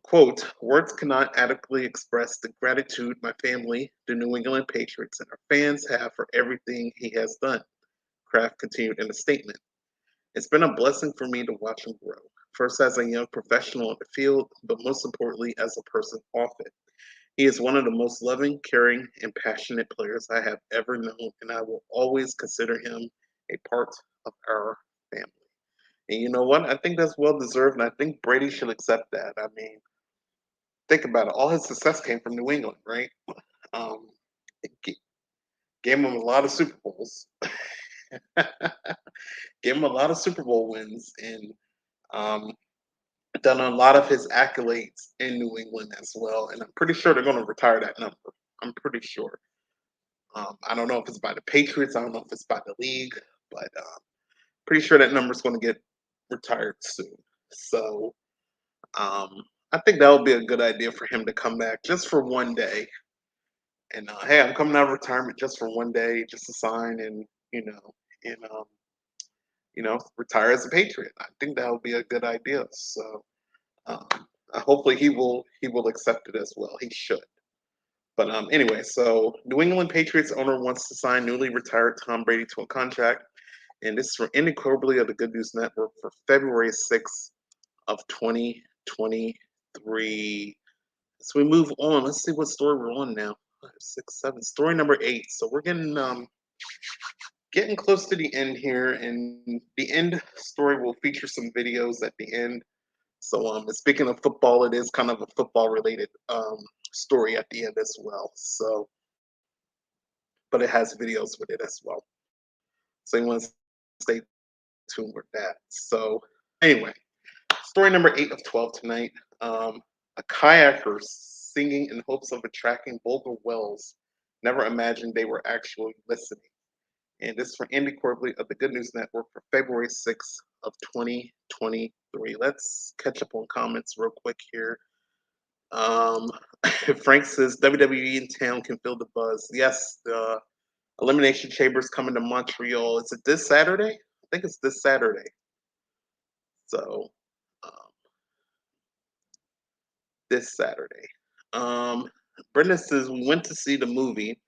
Quote, words cannot adequately express the gratitude my family, the New England Patriots, and our fans have for everything he has done, Kraft continued in a statement. It's been a blessing for me to watch him grow, first as a young professional on the field, but most importantly as a person off it. He is one of the most loving, caring, and passionate players I have ever known, and I will always consider him a part of our family. And you know what? I think that's well deserved, and I think Brady should accept that. I mean, think about it. All his success came from New England, right? It gave him a lot of Super Bowls. Gave him a lot of Super Bowl wins and um, done a lot of his accolades in New England as well. And I'm pretty sure they're going to retire that number. I'm pretty sure. I don't know if it's by the Patriots. I don't know if it's by the league, but pretty sure that number's going to get retired soon. So um, I think that would be a good idea for him to come back just for one day. And hey, I'm coming out of retirement just for one day, just to sign and and retire as a Patriot. I think that would be a good idea. So um, hopefully he will accept it as well. He should. But anyway, so New England Patriots owner wants to sign newly retired Tom Brady to a contract, and this is for Andy Corbally of the Good News Network for February 6th of 2023. So we move on. Let's see what story we're on now. 5, 6, 7. Story number 8. So we're getting close to the end here, and the end story will feature some videos at the end. So speaking of football, it is kind of a football related story at the end as well. So, but it has videos with it as well. So you want to stay tuned with that. So anyway, story number 8 of 12 tonight. A kayaker singing in hopes of attracting vulgar whales never imagined they were actually listening. And this is for Andy Corbally of the Good News Network for February 6th of 2023. Let's catch up on comments real quick here. Frank says WWE in town can feel the buzz. Yes, the Elimination Chamber's coming to Montreal. Is it this Saturday? I think it's this Saturday. So, um, this Saturday. Um, Brenda says we went to see the movie.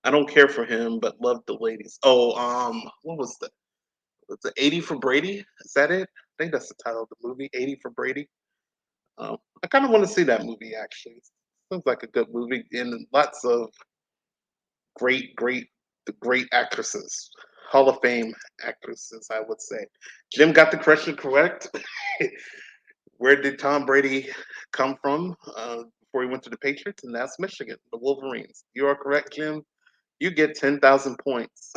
I don't care for him, but love the ladies. Oh, what was the? Was it 80 for Brady? Is that it? I think that's the title of the movie, 80 for Brady. I kind of want to see that movie actually. Sounds like a good movie and lots of great actresses, Hall of Fame actresses, I would say. Jim got the question correct. Where did Tom Brady come from before he went to the Patriots? And that's Michigan, the Wolverines. You are correct, Jim. You get 10,000 points.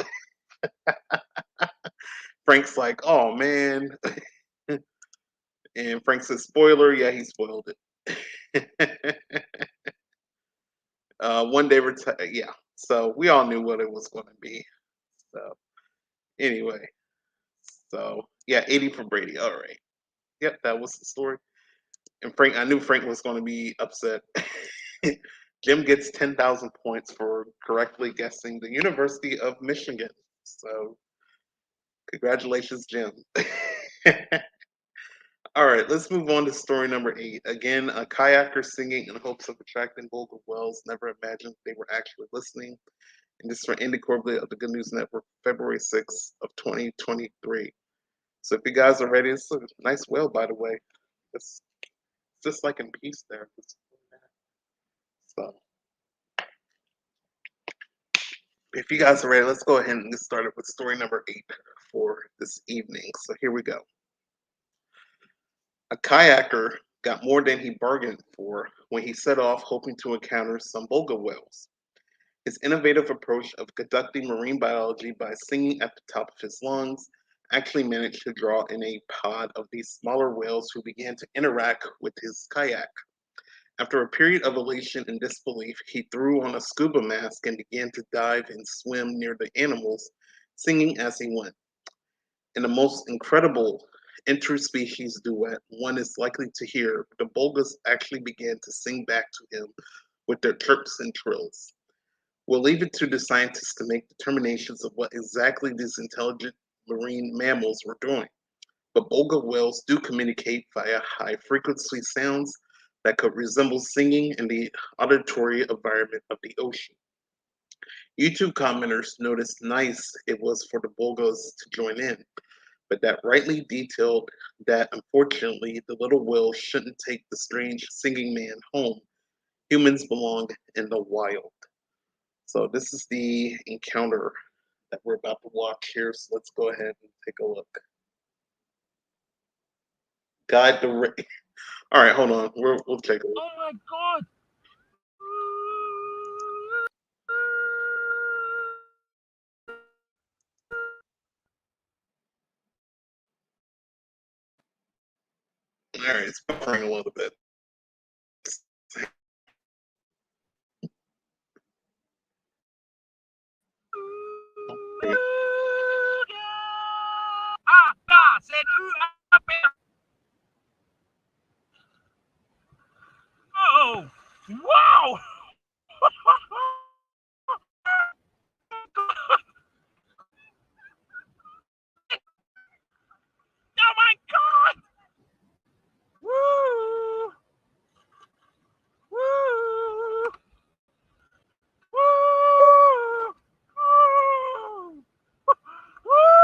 Frank's like, oh man. And Frank says, spoiler. Yeah, he spoiled it. One day retire. Yeah. So we all knew what it was going to be. So anyway, so yeah, 80 for Brady. All right. Yep, that was the story. And Frank, I knew Frank was going to be upset. Jim gets 10,000 points for correctly guessing the University of Michigan. So congratulations, Jim. All right, let's move on to story number 8. Again, a kayaker singing in hopes of attracting vulgar whales never imagined they were actually listening. And this is for Andy Corbally of the Good News Network, February 6th of 2023. So if you guys are ready, it's a nice whale, by the way. It's just like in peace there. So if you guys are ready, let's go ahead and get started with story number 8 for this evening. So here we go. A kayaker got more than he bargained for when he set off hoping to encounter some beluga whales. His innovative approach of conducting marine biology by singing at the top of his lungs actually managed to draw in a pod of these smaller whales who began to interact with his kayak. After a period of elation and disbelief, he threw on a scuba mask and began to dive and swim near the animals, singing as he went. In the most incredible interspecies duet one is likely to hear, the bulgas actually began to sing back to him with their chirps and trills. We'll leave it to the scientists to make determinations of what exactly these intelligent marine mammals were doing. But beluga whales do communicate via high frequency sounds that could resemble singing in the auditory environment of the ocean. YouTube commenters noticed nice it was for the belugas to join in, but that rightly detailed that unfortunately the little whale shouldn't take the strange singing man home. Humans belong in the wild. So this is the encounter that we're about to watch here. So let's go ahead and take a look. Guide the All right, hold on. We'll take a look. Oh my God! All right, it's buffering a little bit. Oh, wow! Oh my God! Woo! Woo! Woo! Woo! Woo!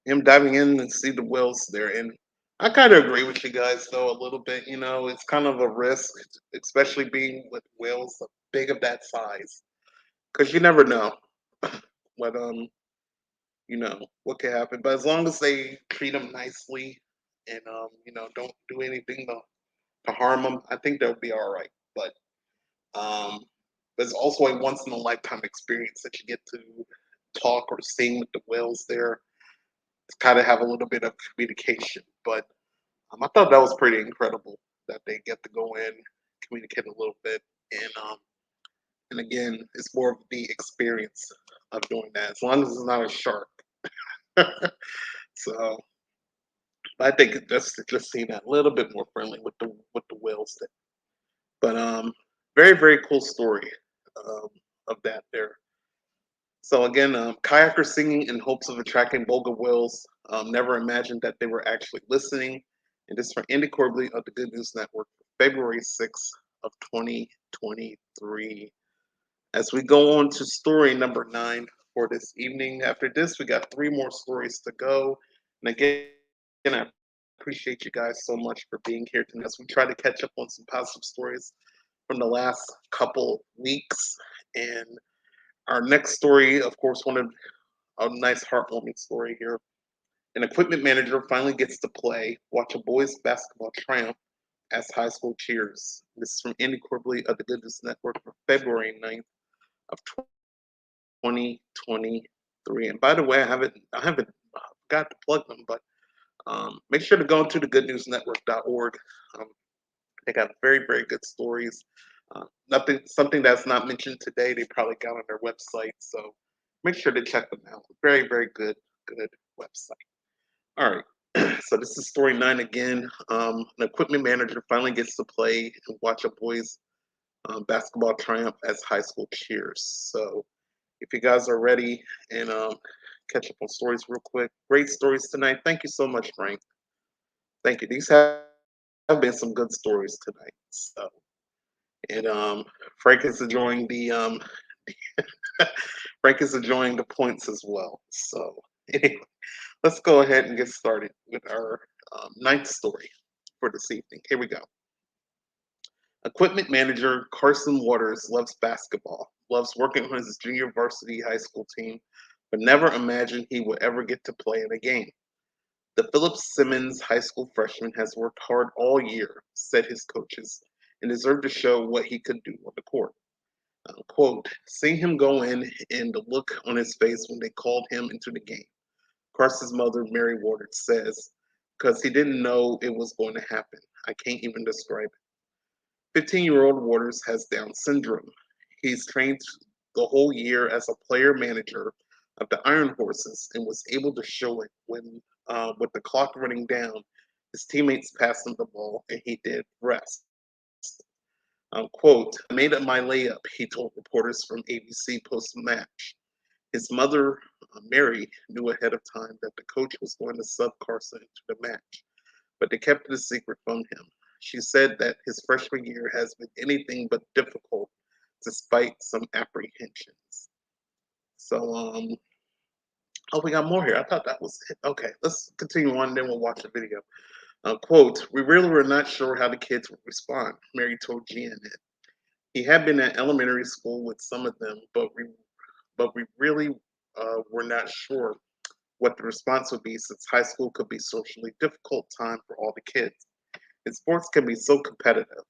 Him diving in and see the whales there. And I kind of agree with you guys though a little bit. You know, it's kind of a risk, especially being with whales big of that size, because you never know what what could happen. But as long as they treat them nicely and don't do anything to harm them, I think they'll be all right. Um, but it's also a once in a lifetime experience that you get to talk or sing with the whales there, kind of have a little bit of communication. But I thought that was pretty incredible that they get to go in, communicate a little bit, and again, it's more of the experience of doing that. As long as it's not a shark. So I think just seeing that a little bit more friendly with the whales there. But very very cool story um, of that there. So again, kayakers singing in hopes of attracting Volga whales never imagined that they were actually listening. And this is from Andy Corbley of the Good News Network, February 6th of 2023. As we go on to story number 9 for this evening. After this, we got 3 more stories to go. And again, I appreciate you guys so much for being here tonight as we try to catch up on some positive stories from the last couple weeks. And our next story, of course, one of a nice heartwarming story here. An equipment manager finally gets to play, watch a boys basketball triumph as high school cheers. This is from Andy Corbley of the Good News Network for February 9th of 2023. And by the way, I haven't got to plug them, but make sure to go to thegoodnewsnetwork.org. Um, they got very, very good stories. Something that's not mentioned today, they probably got on their website. So make sure to check them out. Very, very good website. All right. So this is story 9 again. An equipment manager finally gets to play and watch a boys basketball triumph as high school cheers. So if you guys are ready and catch up on stories real quick, great stories tonight. Thank you so much, Frank. Thank you. These have been some good stories tonight. So and Frank is enjoying the Frank is enjoying the points as well. So anyway, let's go ahead and get started with our ninth story for this evening. Here we go. Equipment manager Carson Waters loves basketball, loves working on his junior varsity high school team, but never imagined he would ever get to play in a game. The Philip Simmons high school freshman has worked hard all year, said his coaches, and deserved to show what he could do on the court. Quote, seeing him go in and the look on his face when they called him into the game. Carson's mother, Mary Waters, says, because he didn't know it was going to happen. I can't even describe it. 15-year-old Waters has Down syndrome. He's trained the whole year as a player manager of the Iron Horses and was able to show it when, with the clock running down, his teammates passed him the ball and he did rest. Quote, "I made up my layup," he told reporters from ABC post-match. His mother, Mary, knew ahead of time that the coach was going to sub Carson into the match, but they kept it a secret from him. She said that his freshman year has been anything but difficult, despite some apprehensions. So, oh, we got more here. I thought that was it. Okay, let's continue on, then we'll watch the video. Quote, "We really were not sure how the kids would respond," Mary told GNN. He had been at elementary school with some of them, but we really were not sure what the response would be since high school could be socially difficult time for all the kids. And sports can be so competitive.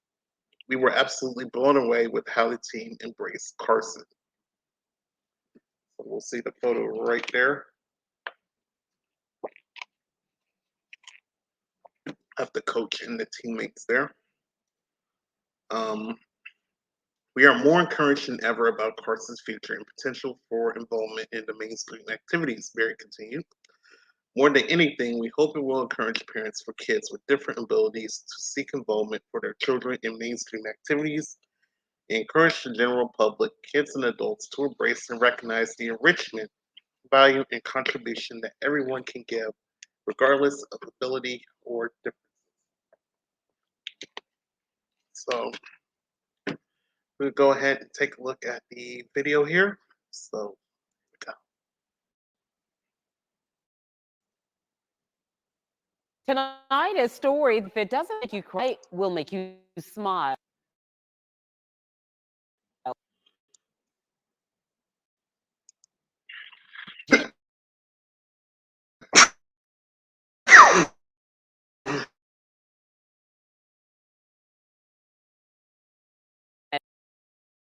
We were absolutely blown away with how the team embraced Carson. So we'll see the photo right there of the coach and the teammates there. Um, we are more encouraged than ever about Carson's future and potential for involvement in the mainstream activities, Barry continued. More than anything, we hope it will encourage parents for kids with different abilities to seek involvement for their children in mainstream activities, and encourage the general public, kids and adults, to embrace and recognize the enrichment, value, and contribution that everyone can give, regardless of ability or difference. So we'll go ahead and take a look at the video here. So go. Tonight, a story if it doesn't make you cry, will make you smile.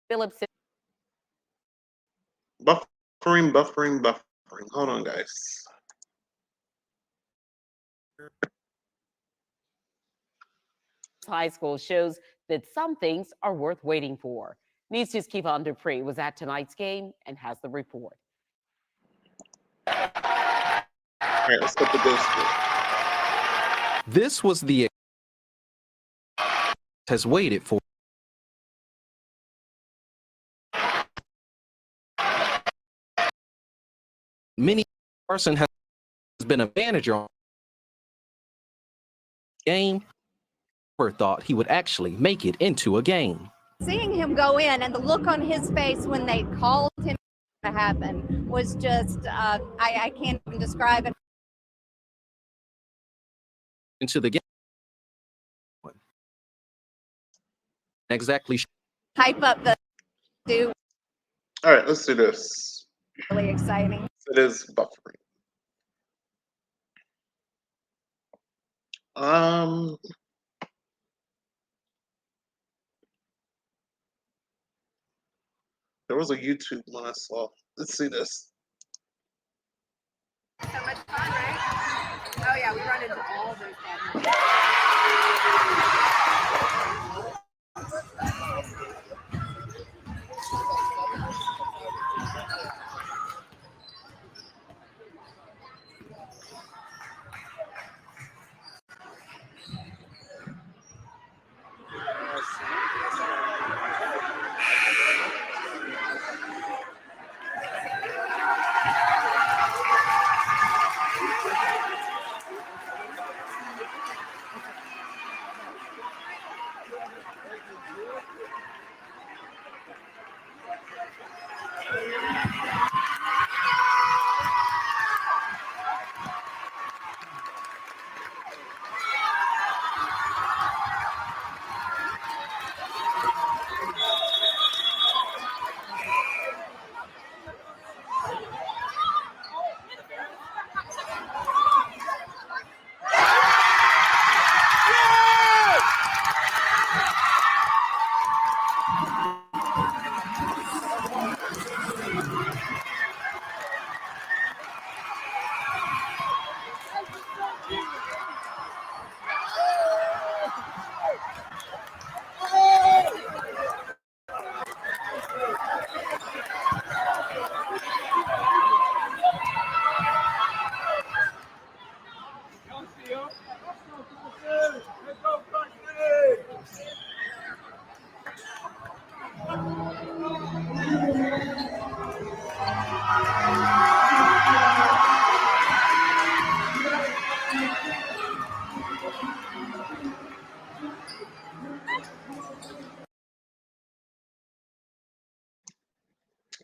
Phillips. Buffering. Hold on, guys. High school shows that some things are worth waiting for. News 2's Kevon Dupree was at tonight's game and has the report. All right, let's go to this. This was the has waited for. Many Carson has been a manager on the game. Never thought he would actually make it into a game. Seeing him go in and the look on his face when they called him to happen was just, I can't even describe it. Into the game. Exactly. Hype up the do. All right, let's do this. Really exciting. It is buffering. There was a YouTube one I saw. Let's see this. So much fun, right? Oh yeah, we run into all those bad.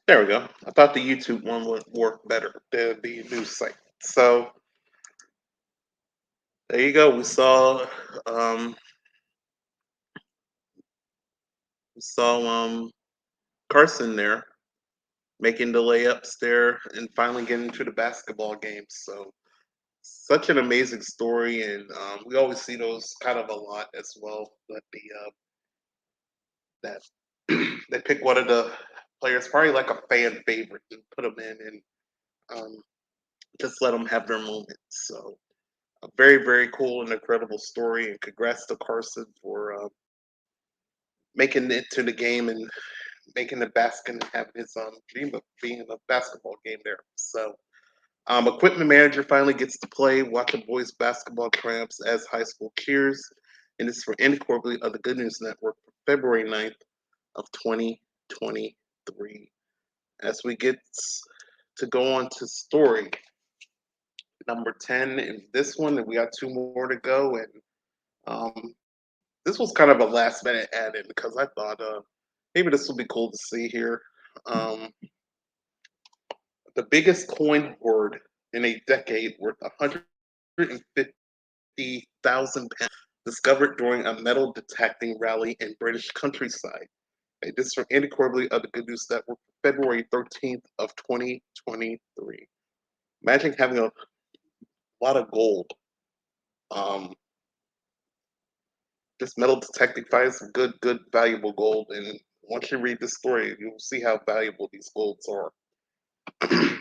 There we go. I thought the YouTube one would work better than the news site. So there you go. Um, we saw Carson there making the layups there and finally getting to the basketball game. So such an amazing story, and we always see those kind of a lot as well. But that they pick one of the players, probably like a fan favorite, and put them in and just let them have their moment. So a very very cool and incredible story, and congrats to Carson for making it to the game and making the basket and having his dream of being in a basketball game there. So equipment manager finally gets to play, watch a boys basketball tryouts as high school cheers, and it's for Andy Corbley of the Good News Network for February 9th of 2023. As we get to go on to story number 10 in this one, and we got two more to go, and this was kind of a last minute add in because I thought maybe this would be cool to see here. Um, the biggest coin hoard in a decade worth 150,000 pounds discovered during a metal detecting rally in British countryside. Okay, this is from Andy Corbley of the Good News Network, February 13th of 2023. Imagine having a lot of gold. Um, this metal detecting finds some good, valuable gold, and once you read this story, you'll see how valuable these golds are.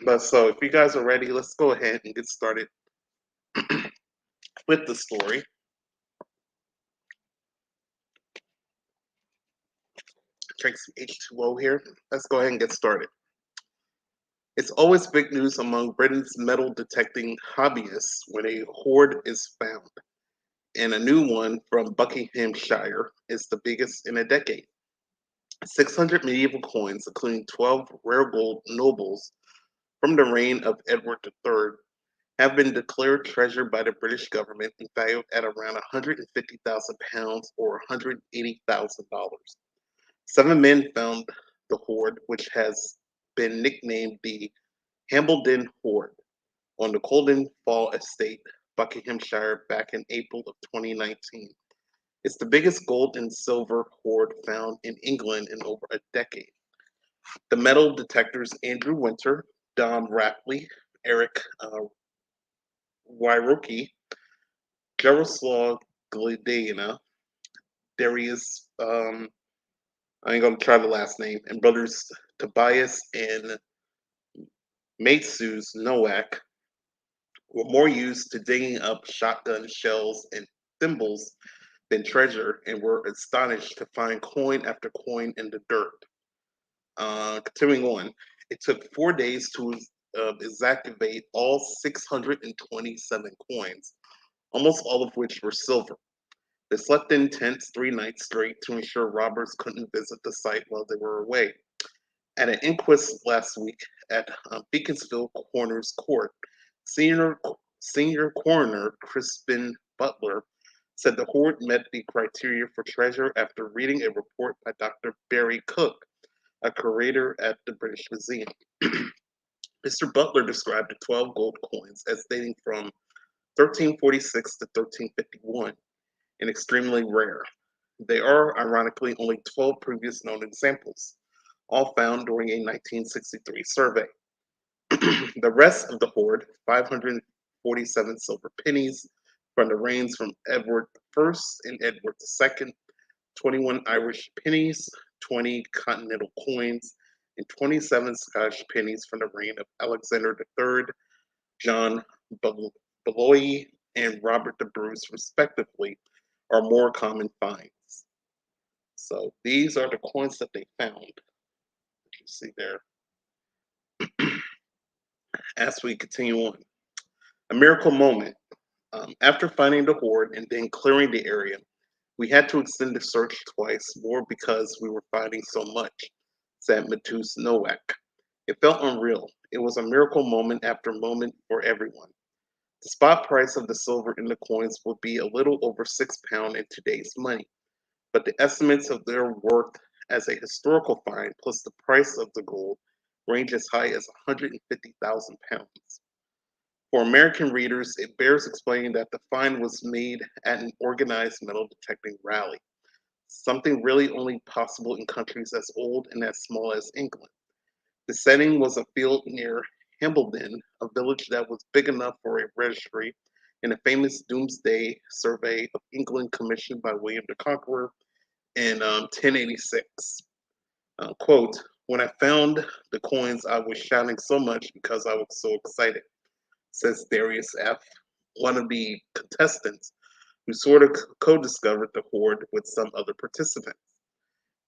But so, if you guys are ready, let's go ahead and get started with the story. Drink some H2O here. Let's go ahead and get started. It's always big news among Britain's metal detecting hobbyists when a hoard is found, and a new one from Buckinghamshire is the biggest in a decade. 600 medieval coins, including 12 rare gold nobles from the reign of Edward III, have been declared treasure by the British government and valued at around £150,000 or $180,000. Seven men found the hoard, which has been nicknamed the Hambledon Hoard, on the Colden Fall Estate, Buckinghamshire, back in April of 2019. It's the biggest gold and silver hoard found in England in over a decade. The metal detectors Andrew Winter, Dom Rapley, Eric Wairoki, Jaroslaw Gledina, Darius, I ain't gonna try the last name, and brothers Tobias and Matsus Nowak were more used to digging up shotgun shells and thimbles than treasure, and were astonished to find coin after coin in the dirt. Continuing on, it took 4 days to exactivate all 627 coins, almost all of which were silver. They slept in tents 3 nights straight to ensure robbers couldn't visit the site while they were away. At an inquest last week at Beaconsfield Coroner's Court, senior senior coroner Crispin Butler said the hoard met the criteria for treasure after reading a report by Dr. Barry Cook, a curator at the British Museum. Mr. Butler described the 12 gold coins as dating from 1346 to 1351 and extremely rare. They are, ironically, only 12 previous known examples, all found during a 1963 survey. The rest of the hoard, 547 silver pennies from the reigns from Edward I and Edward II, 21 Irish pennies, 20 continental coins, and 27 Scottish pennies from the reign of Alexander III, John Beloy, and Robert the Bruce, respectively, are more common finds. So these are the coins that they found. You see there. As we continue on, a miracle moment. After finding the hoard and then clearing the area, we had to extend the search twice more because we were finding so much, said Matus Nowak. It felt unreal. It was a miracle moment after moment for everyone. The spot price of the silver in the coins would be a little over £6 in today's money, but the estimates of their worth as a historical find plus the price of the gold range as high as 150,000 pounds. For American readers, it bears explaining that the find was made at an organized metal detecting rally, something really only possible in countries as old and as small as England. The setting was a field near Hambledon, a village that was big enough for a registry in a famous Doomsday Survey of England commissioned by William the Conqueror in 1086. Quote, when I found the coins, I was shouting so much because I was so excited, says Darius F., one of the contestants who sort of co discovered the hoard with some other participants.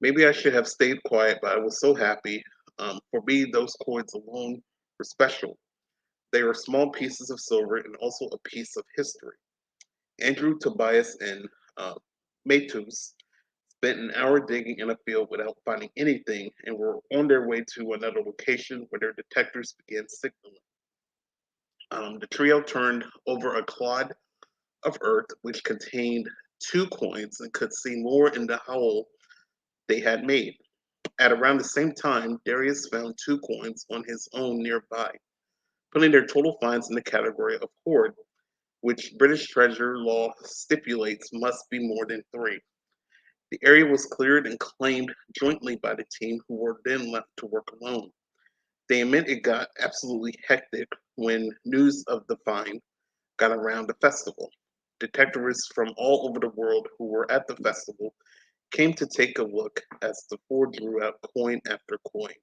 Maybe I should have stayed quiet, but I was so happy. For me, those coins alone were special. They were small pieces of silver and also a piece of history. Andrew, Tobias, and uh, Matus spent an hour digging in a field without finding anything and were on their way to another location where their detectors began signaling. The trio turned over a clod of earth which contained two coins and could see more in the hole they had made. At around the same time, Darius found two coins on his own nearby, putting their total finds in the category of hoard, which British treasure law stipulates must be more than three. The area was cleared and claimed jointly by the team, who were then left to work alone. They admit it got absolutely hectic when news of the find got around the festival. Detectives from all over the world who were at the festival came to take a look as the four drew out coin after coin.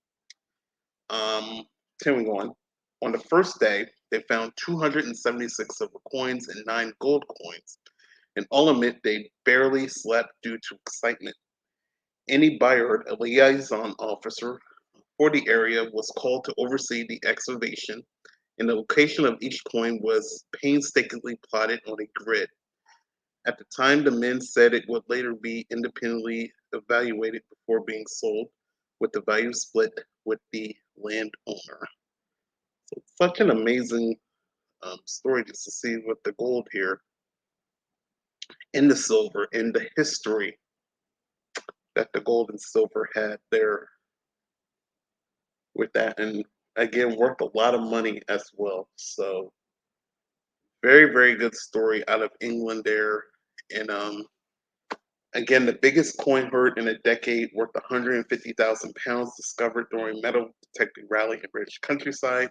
Continuing on the first day, they found 276 silver coins and 9 gold coins, and all admit they barely slept due to excitement. Annie Byard, a liaison officer for the area, was called to oversee the excavation, and the location of each coin was painstakingly plotted on a grid. At the time, the men said it would later be independently evaluated before being sold, with the value split with the landowner. So it's such an amazing story just to see with the gold here, in the silver, in the history that the gold and silver had there with that, and again, worth a lot of money as well. So very, very good story out of England there. And again, the biggest coin hoard in a decade, worth 150,000 pounds, discovered during metal detecting rally in British countryside.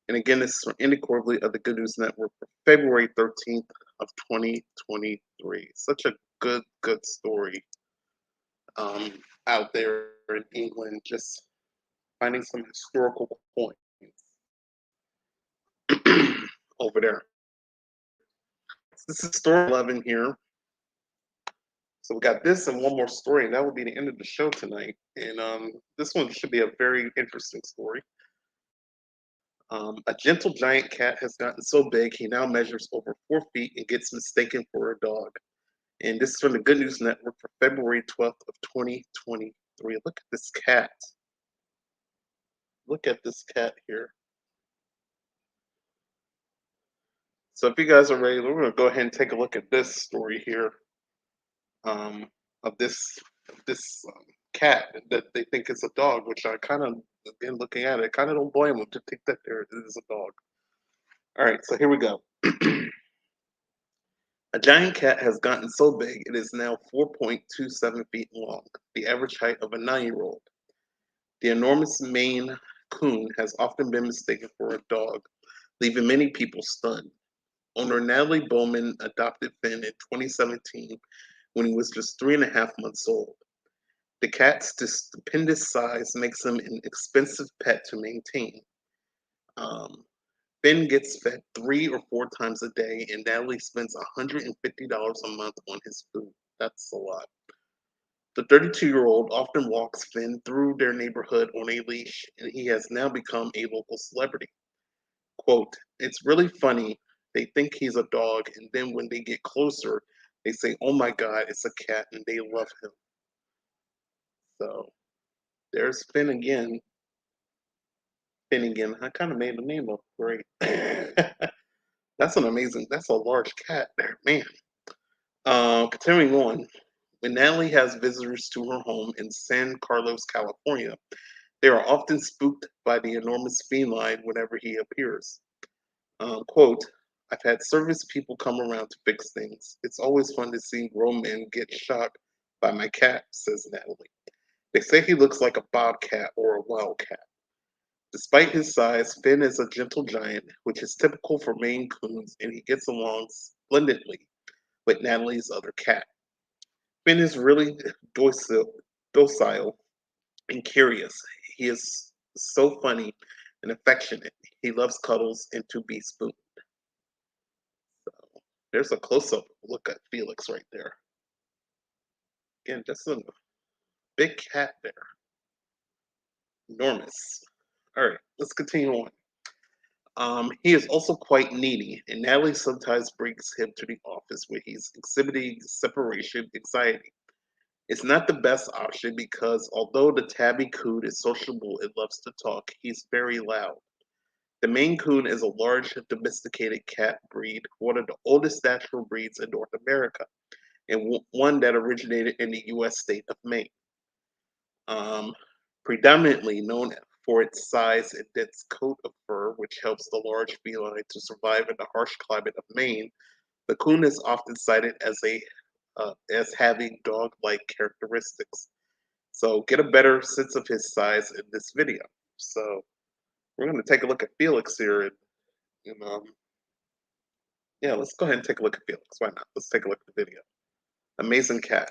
And again, this is from Andy Corbley of the Good News Network for February 13th of 2023. Such a good story out there in England, just finding some historical coins over there. This is story 11 here. So we got this and one more story, and that will be the end of the show tonight. And this one should be a very interesting story. A gentle giant cat has gotten so big he now measures over 4 feet and gets mistaken for a dog. And this is from the Good News Network for February 12th of 2023. Look at this cat. Look at this cat here. So if you guys are ready, we're going to go ahead and take a look at this story here, of this cat that they think is a dog, which I kind of, again, looking at it, kind of don't blame them to think that there is a dog. All right, so here we go. A giant cat has gotten so big it is now 4.27 feet long, the average height of a 9-year-old. The enormous Maine Coon has often been mistaken for a dog, leaving many people stunned. Owner Natalie Bowman adopted Finn in 2017 when he was just 3.5 months old. The cat's stupendous size makes him an expensive pet to maintain. Um, Finn gets fed 3 or 4 times a day, and Natalie spends $150 a month on his food. That's a lot. The 32-year-old often walks Finn through their neighborhood on a leash, and he has now become a local celebrity. Quote, it's really funny. They think he's a dog, and then when they get closer, they say, oh my God, it's a cat, and they love him. So there's Finn again. Finnegan. I kind of made the name up great. That's a large cat there, man. Continuing on, when Natalie has visitors to her home in San Carlos, California, They are often spooked by the enormous feline whenever he appears. Quote, I've had service people come around to fix things. It's always fun to see grown men get shocked by my cat, says Natalie. They say he looks like a bobcat or a wildcat. Despite his size, Finn is a gentle giant, which is typical for Maine Coons, and he gets along splendidly with Natalie's other cat. Finn is really docile and curious. He is so funny and affectionate. He loves cuddles and to be spooned. So there's a close-up look at Felix right there. Again, just a big cat there. Enormous. All right, let's continue on. He is also quite needy, and Natalie sometimes brings him to the office where he's exhibiting separation anxiety. It's not the best option because although the tabby coon is sociable and loves to talk, he's very loud. The Maine Coon is a large domesticated cat breed, one of the oldest natural breeds in North America, and one that originated in the U.S. state of Maine. Um, Predominantly known for its size and dense coat of fur, which helps the large feline to survive in the harsh climate of Maine, the coon is often cited as having dog-like characteristics. So get a better sense of his size in this video. So we're going to take a look at Felix here, and yeah, let's go ahead and take a look at Felix. Why not? Let's take a look at the video. Amazing cat.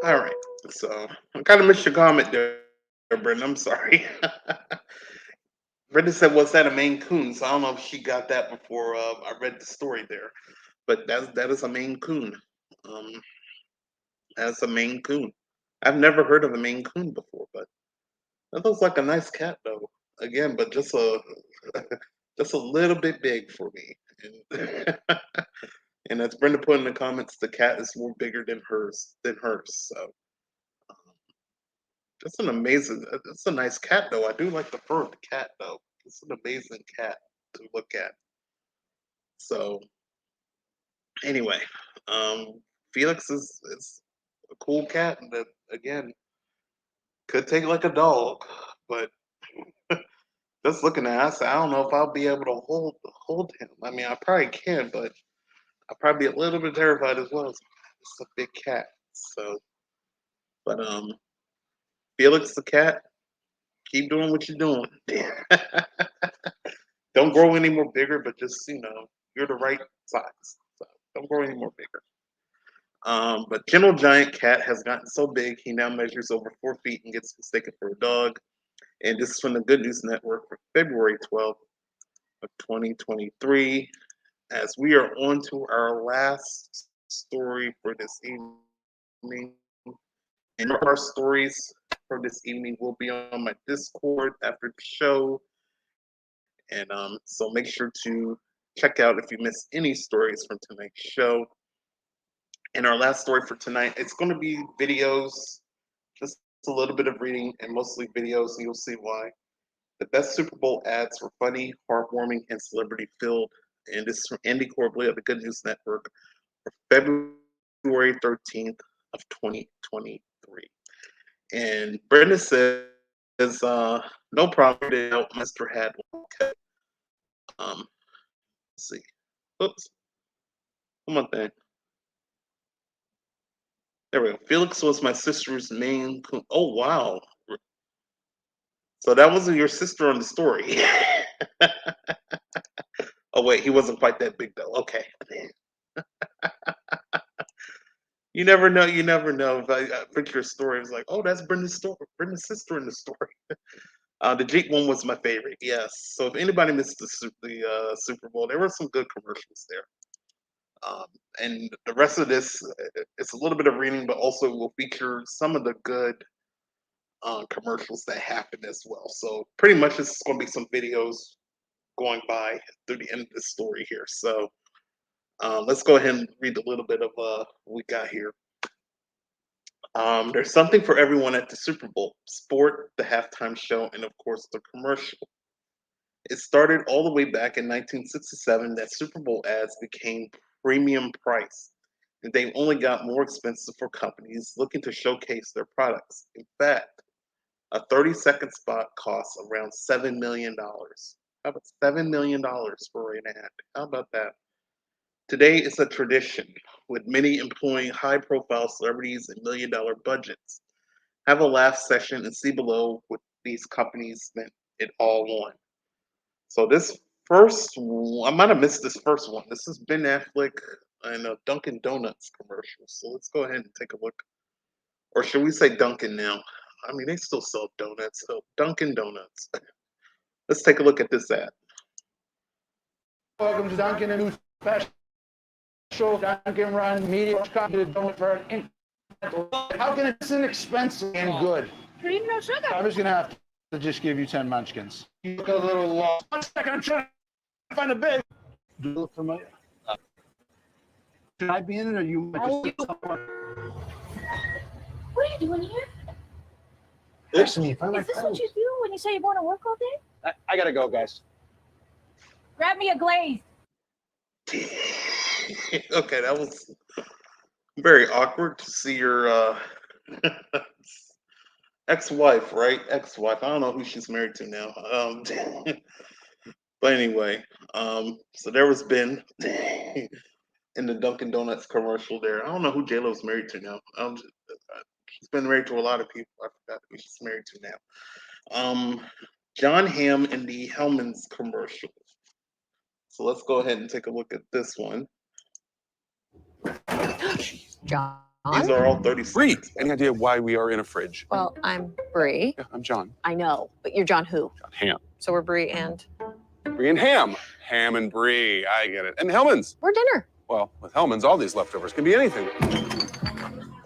All right. So I kind of missed your comment there, Brendan. I'm sorry. Brenda said, "Was that a Maine Coon?" So I don't know if she got that before I read the story there, but that is a Maine Coon. Um, that's a Maine Coon. I've never heard of a Maine Coon before, but that looks like a nice cat though. Again, but just a just a little bit big for me. And, and as Brenda put in the comments, the cat is more bigger than hers. So that's an amazing. That's a nice cat though. I do like the fur of the cat though. It's an amazing cat to look at. So anyway, Felix is a cool cat that again could take like a dog, but just looking at it, I said, I don't know if I'll be able to hold him. I mean, I probably can, but I'll probably be a little bit terrified as well. It's a big cat, so. But Felix the cat, keep doing what you're doing. Don't grow any more bigger, but just you're the right size. So don't grow any more bigger. But Gentle Giant Cat has gotten so big, he now measures over 4 feet and gets mistaken for a dog. And this is from the Good News Network for February 12th of 2023. As we are on to our last story for this evening. And our stories for this evening will be on my Discord after the show. And so make sure to check out if you missed any stories from tonight's show. And our last story for tonight, it's going to be videos, just a little bit of reading, and mostly videos, and you'll see why. The best Super Bowl ads were funny, heartwarming, and celebrity-filled. And this is from Andy Corbley of the Good News Network for February 13th of 2023. And Brenda says, no problem, Mr. Hadwell. Um, Let's see. Oops. Come on, thing. There we go. Felix was my sister's main. Oh wow. So that wasn't your sister on the story. Oh wait, he wasn't quite that big though. Okay. You never know. You never know. If I picture a story, it's like, oh, that's Brenda's story. Brenda's sister in the story. The Jeep one was my favorite. Yes. So if anybody missed the Super Bowl, there were some good commercials there. And the rest of this, it's a little bit of reading, but also will feature some of the good commercials that happen as well. So pretty much it's going to be some videos going by through the end of this story here. So let's go ahead and read a little bit of what we got here. There's something for everyone at the Super Bowl: sport, the halftime show, and of course the commercial. It started all the way back in 1967 that Super Bowl ads became premium price, and they only got more expensive for companies looking to showcase their products. In fact, a 30-second spot costs around $7 million. How about $7 million for an ad? How about that? Today, it's a tradition, with many employing high-profile celebrities and million-dollar budgets. Have a laugh session and see below what these companies spent it all on. So this first one, I might have missed this first one. This is Ben Affleck and a Dunkin' Donuts commercial. So let's go ahead and take a look. Or should we say Dunkin' now? I mean, they still sell donuts. So Dunkin' Donuts. Let's take a look at this ad. Welcome to Dunkin', a new special Dunkin' Run medium chocolate donut for an incremental. How can it be inexpensive and good? Cream, no sugar. I'm just gonna have to just give you 10 munchkins. You look a little lost. 1 second, I'm trying to find a big. Do you look familiar? Should I be in it or you? What are you doing here? Ask me if I Is like this what you do when you say you're going to work all day? I gotta go, guys. Grab me a glaze. Okay, that was very awkward to see your ex-wife, right? Ex-wife. I don't know who she's married to now. But anyway, so there was Ben in the Dunkin' Donuts commercial there. I don't know who J-Lo's married to now. She's been married to a lot of people. I forgot who she's married to now. John Hamm in the Hellman's commercial. So let's go ahead and take a look at this one. John? These are all 30 Bree, any idea why we are in a fridge? Well, I'm Bree. Yeah, I'm John. I know, but you're John who? John Ham. So we're Bree and Bree and Ham. Ham and Bree. I get it. And Hellman's. we're dinner. Well, with Hellman's, all these leftovers can be anything.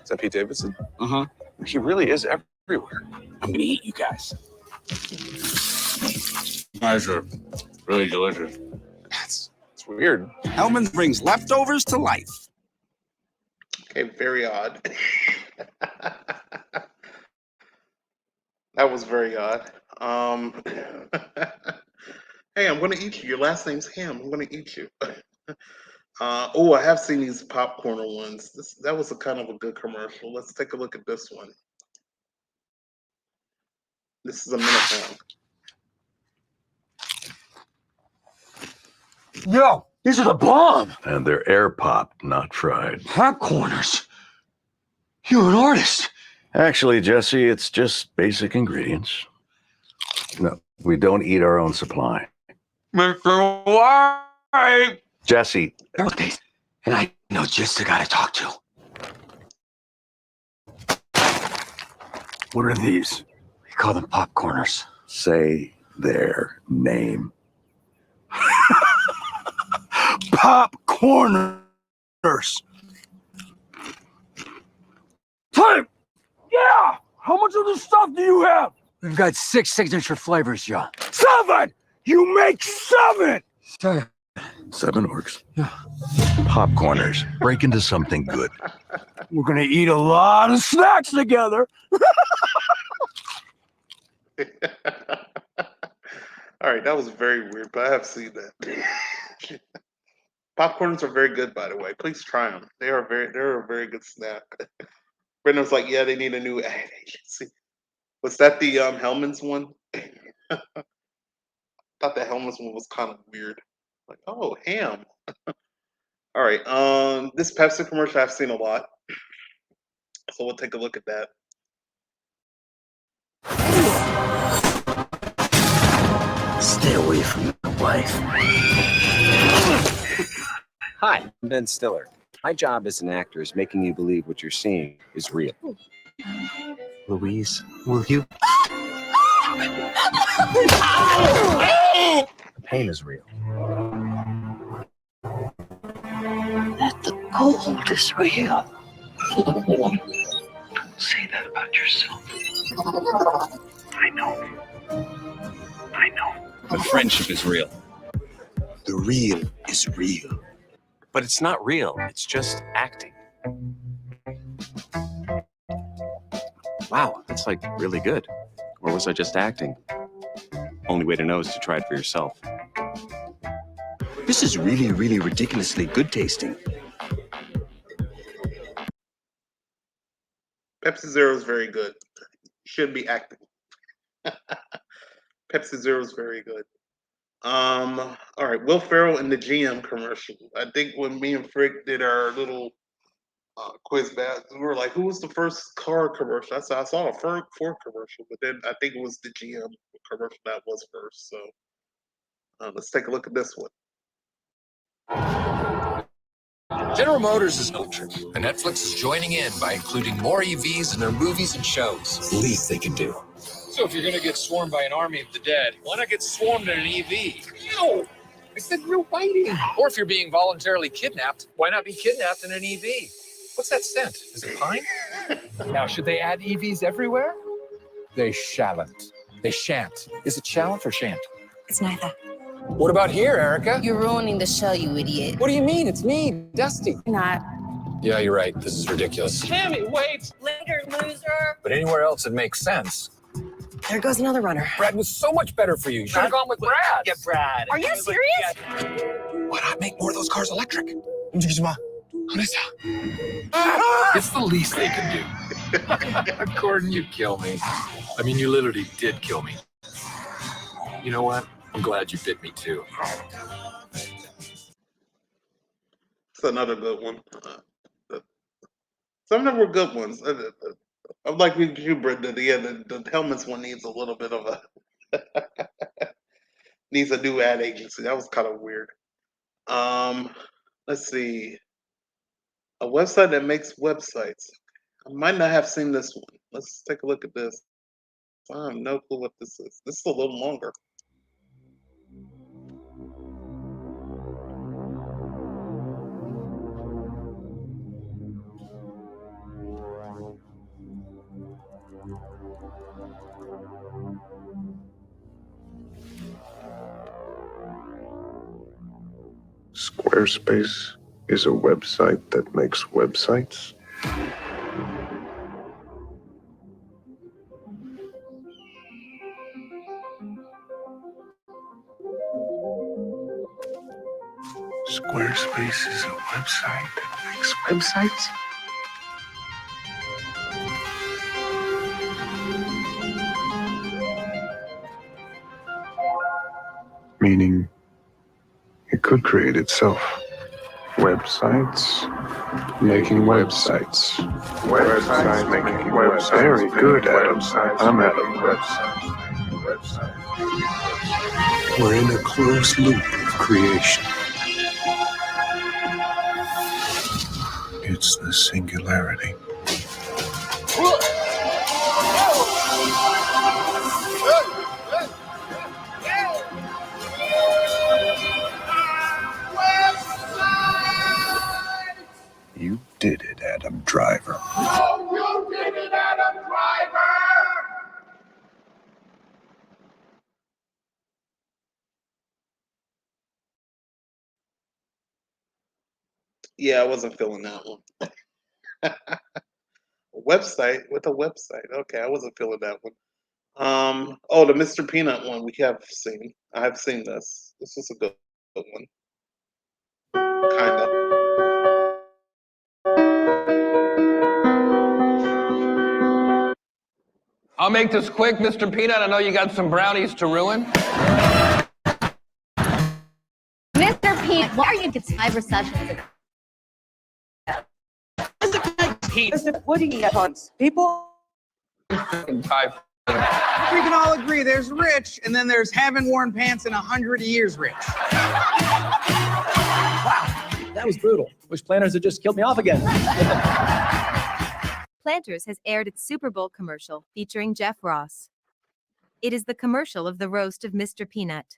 Is that Pete Davidson? Uh-huh. He really is everywhere. I'm gonna eat you guys. You guys are really delicious. It's weird. Hellman's brings leftovers to life. Okay, very odd. That was very odd. Hey, I'm gonna eat you. Your last name's Ham. I'm gonna eat you. Oh, I have seen these popcorner ones. That was a kind of a good commercial. Let's take a look at this one. This is a minute long. Yo, these are the bomb! And they're air popped, not fried. Popcorners. You're an artist. Actually, Jesse, it's just basic ingredients. No, we don't eat our own supply. Mr. White! Jesse. Birthdays. And I know just the guy to talk to. What are these? We call them popcorners. Say their name. Popcorners. Time! Yeah! How much of this stuff do you have? We've got 6 signature flavors, John. 7! You make 7! 7 works. Yeah. Popcorners. Break into something good. We're gonna eat a lot of snacks together. All right, that was very weird, but I have seen that. Popcorns are very good, by the way. Please try them. They're a very good snack. Brendan's like, yeah, they need a new ad agency. Was that the Hellman's one? I thought the Hellman's one was kind of weird. Like, oh, ham. All right. This Pepsi commercial I've seen a lot, so we'll take a look at that. Stay away from my wife. Hi, I'm Ben Stiller. My job as an actor is making you believe what you're seeing is real. Louise, will you? The pain is real. That the cold is real. Don't say that about yourself. I know. I know. But friendship is real. The real is real. But it's not real. It's just acting. Wow, that's like really good. Or was I just acting? Only way to know is to try it for yourself. This is really, really ridiculously good tasting. Pepsi Zero is very good. Should be acting. Pepsi Zero is very good. All right, Will Ferrell in the GM commercial. I think when me and Frick did our little quiz battle, we were like, "Who was the first car commercial?" I saw a Ford commercial, but then I think it was the GM commercial that was first. So let's take a look at this one. General Motors is ultra, and Netflix is joining in by including more EVs in their movies and shows. Least they can do. So if you're going to get swarmed by an army of the dead, why not get swarmed in an EV? No! I said no biting. Or if you're being voluntarily kidnapped, why not be kidnapped in an EV? What's that scent? Is it pine? Now, should they add EVs everywhere? They shan't. They shan't. Is it shallant or shan't? It's neither. What about here, Erica? You're ruining the show, you idiot. What do you mean? It's me, Dusty. Not. Yeah, you're right. This is ridiculous. Tammy, wait! Later, loser! But anywhere else it makes sense. There goes another runner. Brad was so much better for you. You should have gone with Brad. Yeah, Brad. Are you serious? Why not make more of those cars electric? It's the least they can do. Gordon, you kill me. I mean, you literally did kill me. You know what? I'm glad you bit me too. It's another good one. Some of them were good ones. I'm like you, Brenda. The helmets one needs a little bit of a needs a new ad agency. That was kind of weird. Let's see. A website that makes websites. I might not have seen this one. Let's take a look at this. I have no clue what this is. This is a little longer. Squarespace is a website that makes websites. Squarespace is a website that makes websites? Meaning it could create itself. Websites, making websites. Websites making websites. Very good, Adam. I'm Adam. We're in a closed loop of creation. It's the singularity. You did it, Adam Driver. Oh, you did it, Adam Driver! Yeah, I wasn't feeling that one. Website with a website. Okay, I wasn't feeling that one. Oh, the Mr. Peanut one we have seen. I have seen this. This is a good one. Kind of. I'll make this quick, Mr. Peanut. I know you got some brownies to ruin. Mr. Why are you getting 5 recessions? What do you want? People? We can all agree there's rich, and then there's haven't worn pants in 100 years rich. That was brutal. Wish Planters had just killed me off again. Planters has aired its Super Bowl commercial featuring Jeff Ross. It is the commercial of the roast of Mr. Peanut.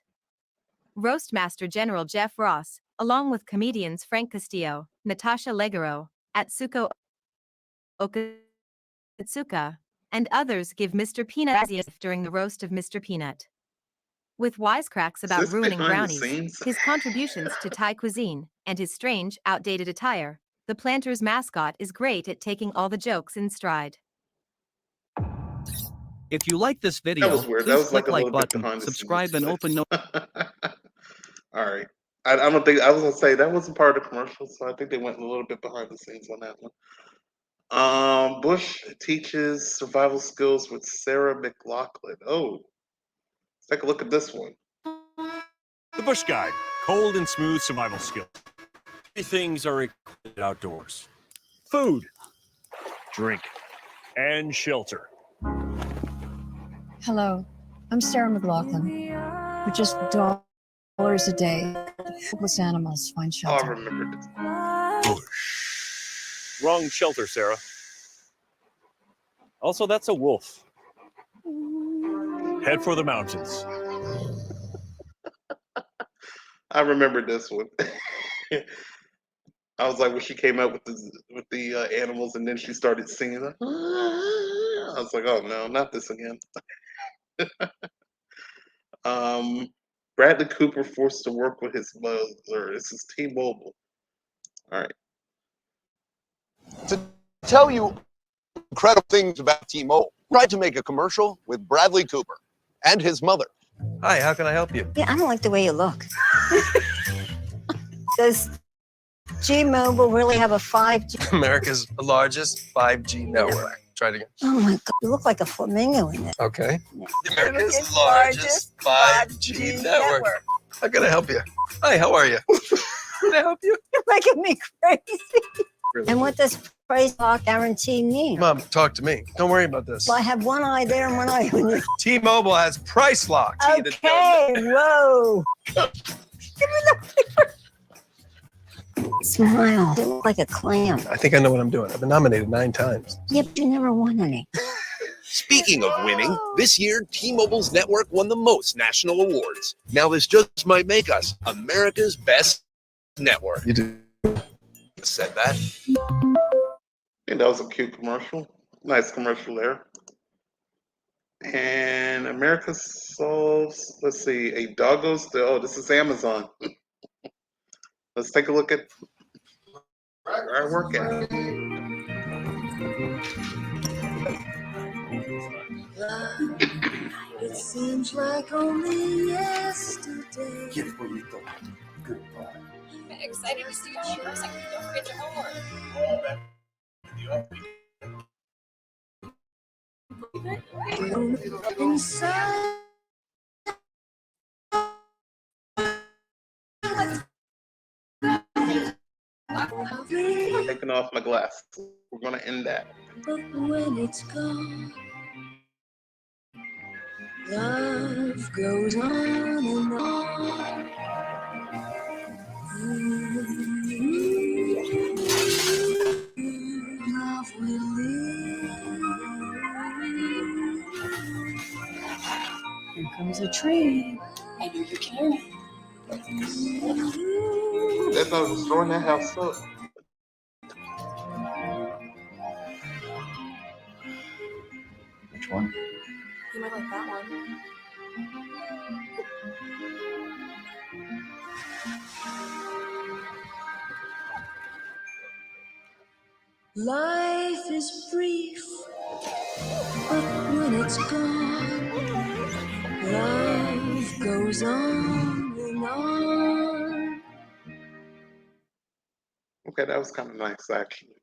Roastmaster General Jeff Ross, along with comedians Frank Castillo, Natasha Leggero, Atsuko Okatsuka, and others give Mr. Peanut a during the roast of Mr. Peanut. With wisecracks about this ruining behind the brownies, scenes? his contributions to Thai cuisine, and his strange, outdated attire, the Planters mascot is great at taking all the jokes in stride. If you like this That video, was weird. That please was like click a like little bit button, behind the subscribe, scenes. and open no. All right. I don't think I was gonna say that wasn't part of the commercial, so I think they went a little bit behind the scenes on that one. Bush teaches survival skills with Sarah McLaughlin. Oh, let's take a look at this one. The Bush Guide, cold and smooth survival skills. Three things are included outdoors: food, drink, and shelter. Hello, I'm Sarah McLaughlin. With just $dollars a day, homeless animals find Oh, I shelter. remember this. Wrong shelter, Sarah. Also, that's a wolf. Head for the mountains. I remember this one. I was like when she came out with the animals, and then she started singing. Like, I was like, oh no, not this again. Bradley Cooper forced to work with his mother. This is T-Mobile. All right. To tell you incredible things about T-Mobile, tried to make a commercial with Bradley Cooper and his mother. Hi, how can I help you? Yeah, I don't like the way you look. Does G-Mobile really have a 5G? America's largest 5G network. Try it again. Oh my God, you look like a flamingo in it. Okay. America's largest 5G network. How can I help you? Hi, how are you? Can I help you? You're making me crazy. Really? And what does price lock guarantee mean? Mom, talk to me. Don't worry about this. Well, I have one eye there and one eye on you. T-Mobile has price lock. Okay, whoa. Give me the paper. Smile. You look like a clam. I think I know what I'm doing. I've been nominated 9 times. Yeah, but you never won any. Speaking of winning, this year T-Mobile's network won the most national awards. Now this just might make us America's best network. You do. Said that. I think that was a cute commercial. Nice commercial there. And America solves, let's see, a doggo's, oh, this is Amazon. Let's take a look at where I work at. It seems like only yesterday. Goodbye. Excited to see you in person. Don't forget your homework. Inside. Taking off my glasses. We're gonna end that. But when it's gone, love goes on and on. Love will live. Here comes a tree. I know you can hear me. That's not destroying that house up. Which one? You might like that one. Life is brief, but when it's gone, love goes on and on. Okay, that was kind of nice, actually.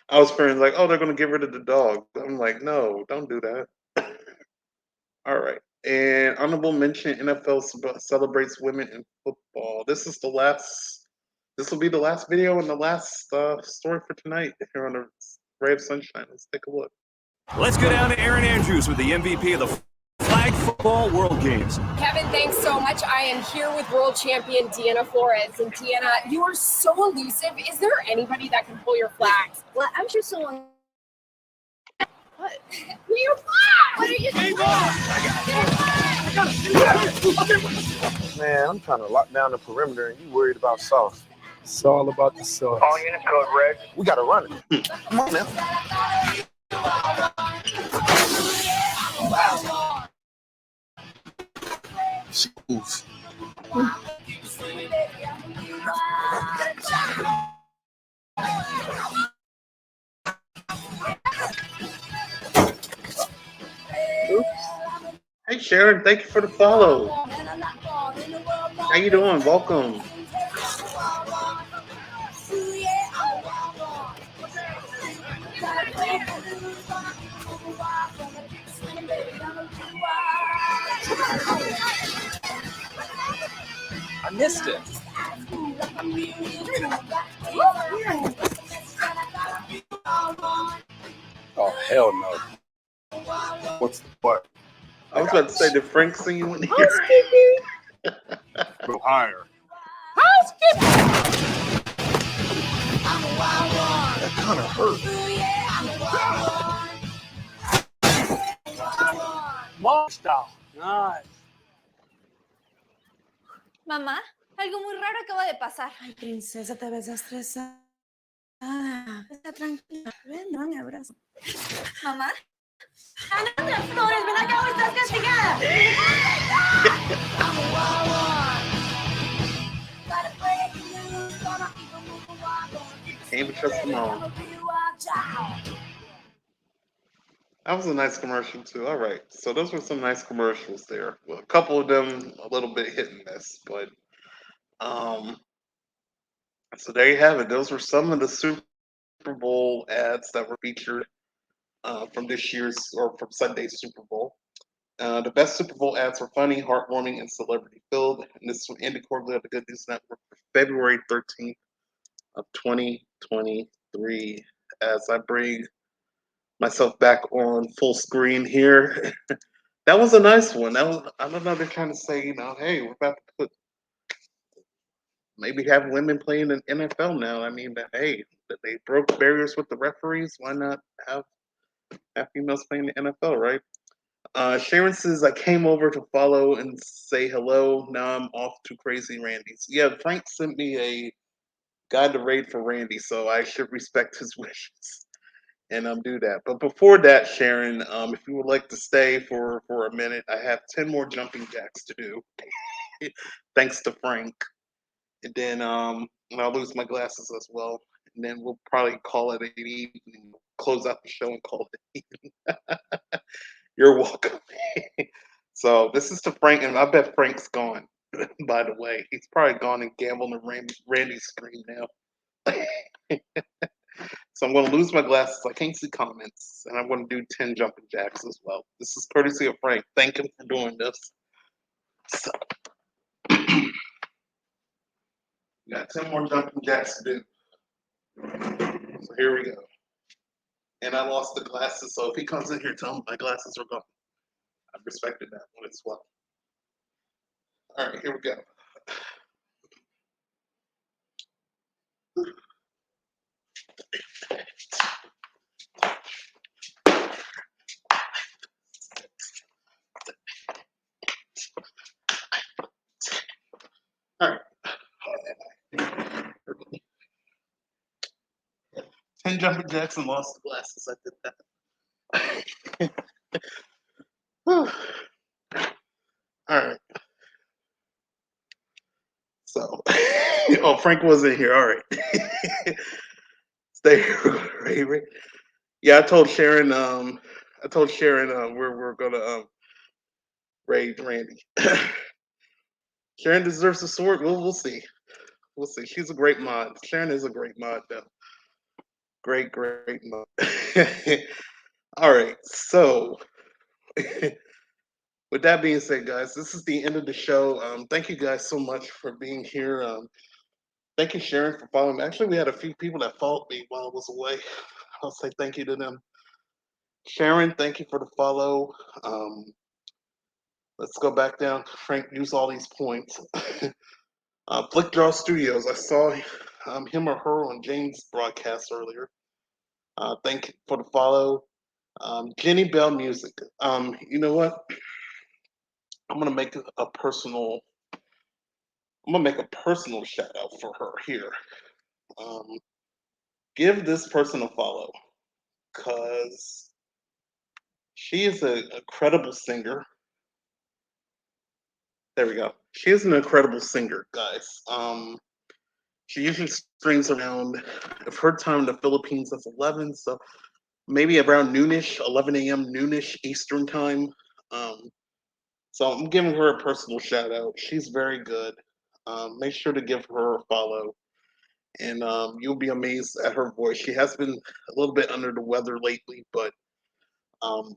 I was fearing like, oh, they're gonna get rid of the dog. I'm like, no, don't do that. All right. And honorable mention: NFL celebrates women in football. This is the last. This will be the last video and the last story for tonight here on the Ray of Sunshine. Let's take a look. Let's go down to Aaron Andrews with the MVP of the Flag Football World Games. Kevin, thanks so much. I am here with world champion Deanna Flores. And Deanna, you are so elusive. Is there anybody that can pull your flags? Well, I'm sure someone. What? Pull your flag! What are you doing? Man, I'm trying to lock down the perimeter and you worried about sauce. It's all about the sauce. All units code red. We gotta run it. Come on now. Smooth. Hey Sharon, thank you for the follow. How you doing? Welcome. I missed it. Oh, hell no. What's the what? I was about to say, did Frank sing you in here? Go higher. That kind of hurt. Monster. Nice. Mamá, algo muy raro acaba de pasar. Ay, princesa, te ves estresada. Está tranquila. Ven, no me abrazo. Mamá. Ana Flores, ven acá, estás castigada. Can't trust them all. That was a nice commercial too. All right, so those were some nice commercials there. Well, a couple of them a little bit hit and miss, but um, so there you have it. Those were some of the Super Bowl ads that were featured from this year's or from Sunday's Super Bowl. The best Super Bowl ads were funny, heartwarming, and celebrity filled. And this one ended quarterly of the Good News Network for February 13th of 2023. As I bring myself back on full screen here. That was a nice one. That was, I don't know, they're trying to say, hey, we're about to put maybe have women playing in NFL now. I mean, hey, that they broke barriers with the referees. Why not have females playing the NFL, right? Sharon says, I came over to follow and say hello. Now I'm off to Crazy Randy's. Yeah, Frank sent me a guide to raid for Randy, so I should respect his wishes and do that. But before that, Sharon, if you would like to stay for a minute, I have 10 more jumping jacks to do. Thanks to Frank. And then and I'll lose my glasses as well. And then we'll probably call it an evening, close out the show and call it an evening. You're welcome. So this is to Frank, and I bet Frank's gone, by the way. He's probably gone and gambled on Randy's screen now. So I'm going to lose my glasses. I can't see comments, and I'm going to do 10 jumping jacks as well. This is courtesy of Frank. Thank him for doing this. So, we got 10 more jumping jacks to do. So here we go. And I lost the glasses, so if he comes in here, tell him my glasses are gone. I respected that one as well. All right, here we go. All right. 10 jumping jacks and lost the glasses. I did that. All right. So, oh, Frank wasn't here. All right. Stay here. Ray. Yeah, I told Sharon. We're gonna raid Randy. Sharon deserves a sword. We'll see. We'll see. She's a great mod. Sharon is a great mod, though. Great mod. All right. So with that being said, guys, this is the end of the show. Thank you guys so much for being here. Thank you, Sharon, for following me. Actually, we had a few people that followed me while I was away. I'll say thank you to them. Sharon, thank you for the follow. Um, let's go back down. Frank used all these points. Flick Draw Studios. I saw him or her on James' broadcast earlier. Thank you for the follow. Jenny Bell Music. You know what? I'm gonna make a personal. I'm gonna make a personal shout out for her here. Um, give this person a follow, cause she is a credible singer. There we go. She is an incredible singer, guys. She usually strings around. If her time in the Philippines, that's 11, so maybe around noonish, 11 a.m. noonish Eastern time. Um, so I'm giving her a personal shout out. She's very good. Make sure to give her a follow, and you'll be amazed at her voice. She has been a little bit under the weather lately, but um,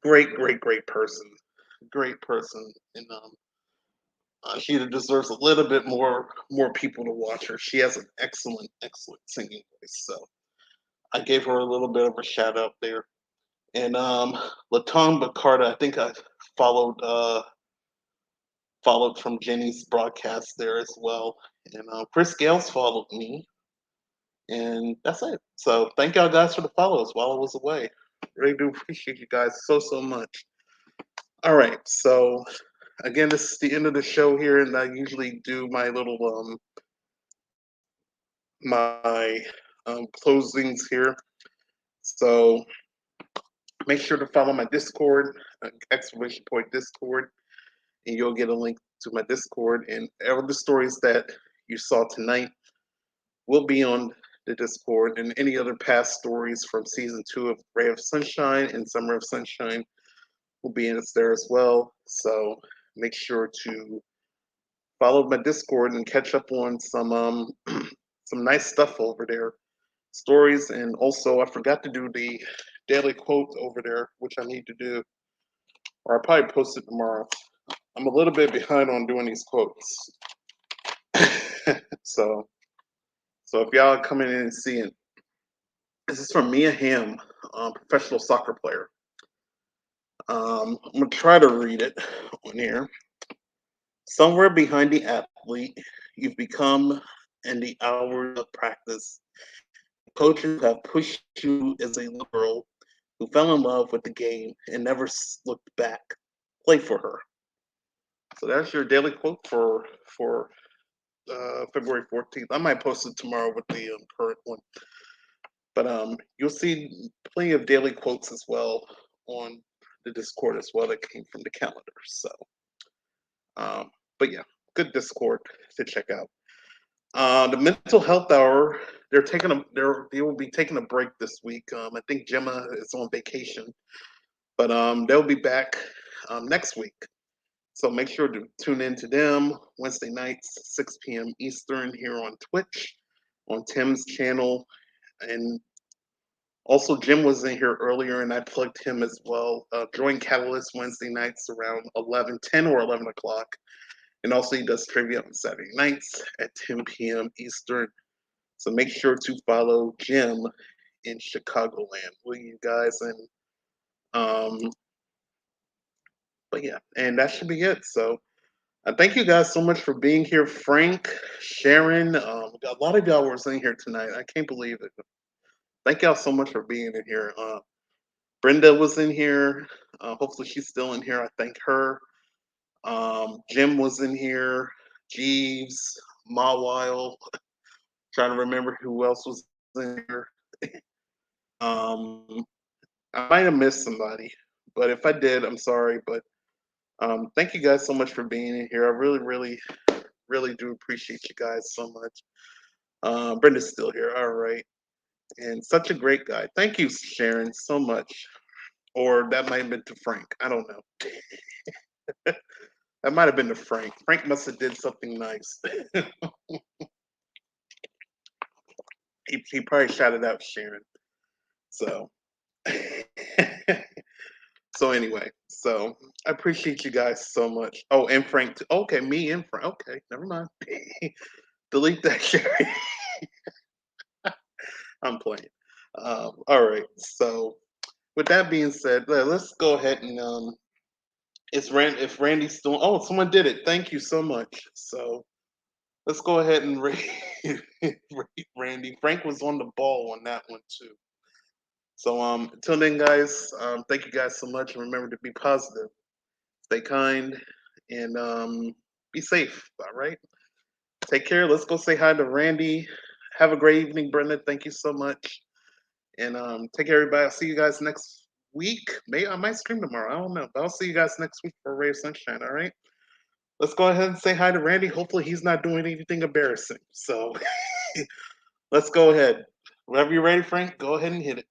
great person, great person, and she deserves a little bit more people to watch her. She has an excellent singing voice. So I gave her a little bit of a shout out there. And Laton Bacarda, I think I followed followed from Jenny's broadcast there as well. And Chris Gales followed me. And that's it. So thank y'all guys for the follows while I was away. Really do appreciate you guys so much. All right, so again, this is the end of the show here, and I usually do my little my closings here. So make sure to follow my Discord, exclamation point Discord, and you'll get a link to my Discord. And all the stories that you saw tonight will be on the Discord, and any other past stories from season 2 of Ray of Sunshine and Summer of Sunshine will be in there as well. So make sure to follow my Discord and catch up on some some nice stuff over there, stories, and also I forgot to do the daily quote over there, which I need to do, or I'll probably post it tomorrow. I'm a little bit behind on doing these quotes, so if y'all are coming in and seeing, this is from Mia Hamm, professional soccer player. I'm gonna try to read it on here. Somewhere behind the athlete, you've become, in the hours of practice, coaches have pushed you as a little girl who fell in love with the game and never looked back. Play for her. So that's your daily quote for February 14th. I might post it tomorrow with the current one, but you'll see plenty of daily quotes as well on the Discord as well that came from the calendar. So, but yeah, good Discord to check out. The mental health hour, they will be taking a break this week. I think Gemma is on vacation, but they'll be back next week. So make sure to tune in to them Wednesday nights, 6 p.m. Eastern here on Twitch, on Tim's channel. And also Jim was in here earlier and I plugged him as well. Join Catalyst Wednesday nights around 10 or 11 o'clock. And also he does trivia on Saturday nights at 10 p.m. Eastern. So make sure to follow Jim in Chicagoland, will you guys? And but yeah, and that should be it. So thank you guys so much for being here, Frank, Sharon. A lot of y'all were in here tonight. I can't believe it. Thank y'all so much for being in here. Brenda was in here. Hopefully she's still in here. I thank her. Jim was in here. Jeeves, Mawile. Trying to remember who else was in here. Um, I might have missed somebody, but if I did, I'm sorry. But thank you guys so much for being in here. I really do appreciate you guys so much. Brenda's still here. All right. And such a great guy. Thank you, Sharon, so much. Or that might have been to Frank. I don't know. That might have been to Frank. Frank must have did something nice. he probably shouted out Sharon. So so anyway, So I appreciate you guys so much. Oh, and Frank. Too. Okay, me and Frank. Okay, never mind. Delete that, Sherry. I'm playing. All right. So with that being said, let's go ahead and if Randy's still. Oh, someone did it. Thank you so much. So let's go ahead and rate, rate Randy. Frank was on the ball on that one too. So until then, guys, thank you guys so much. Remember to be positive, stay kind, and be safe. All right. Take care. Let's go say hi to Randy. Have a great evening, Brenda. Thank you so much. And take care, everybody. I'll see you guys next week. Maybe I might stream tomorrow. I don't know. But I'll see you guys next week for Ray of Sunshine. All right. Let's go ahead and say hi to Randy. Hopefully he's not doing anything embarrassing. So let's go ahead. Whenever you're ready, Frank, go ahead and hit it.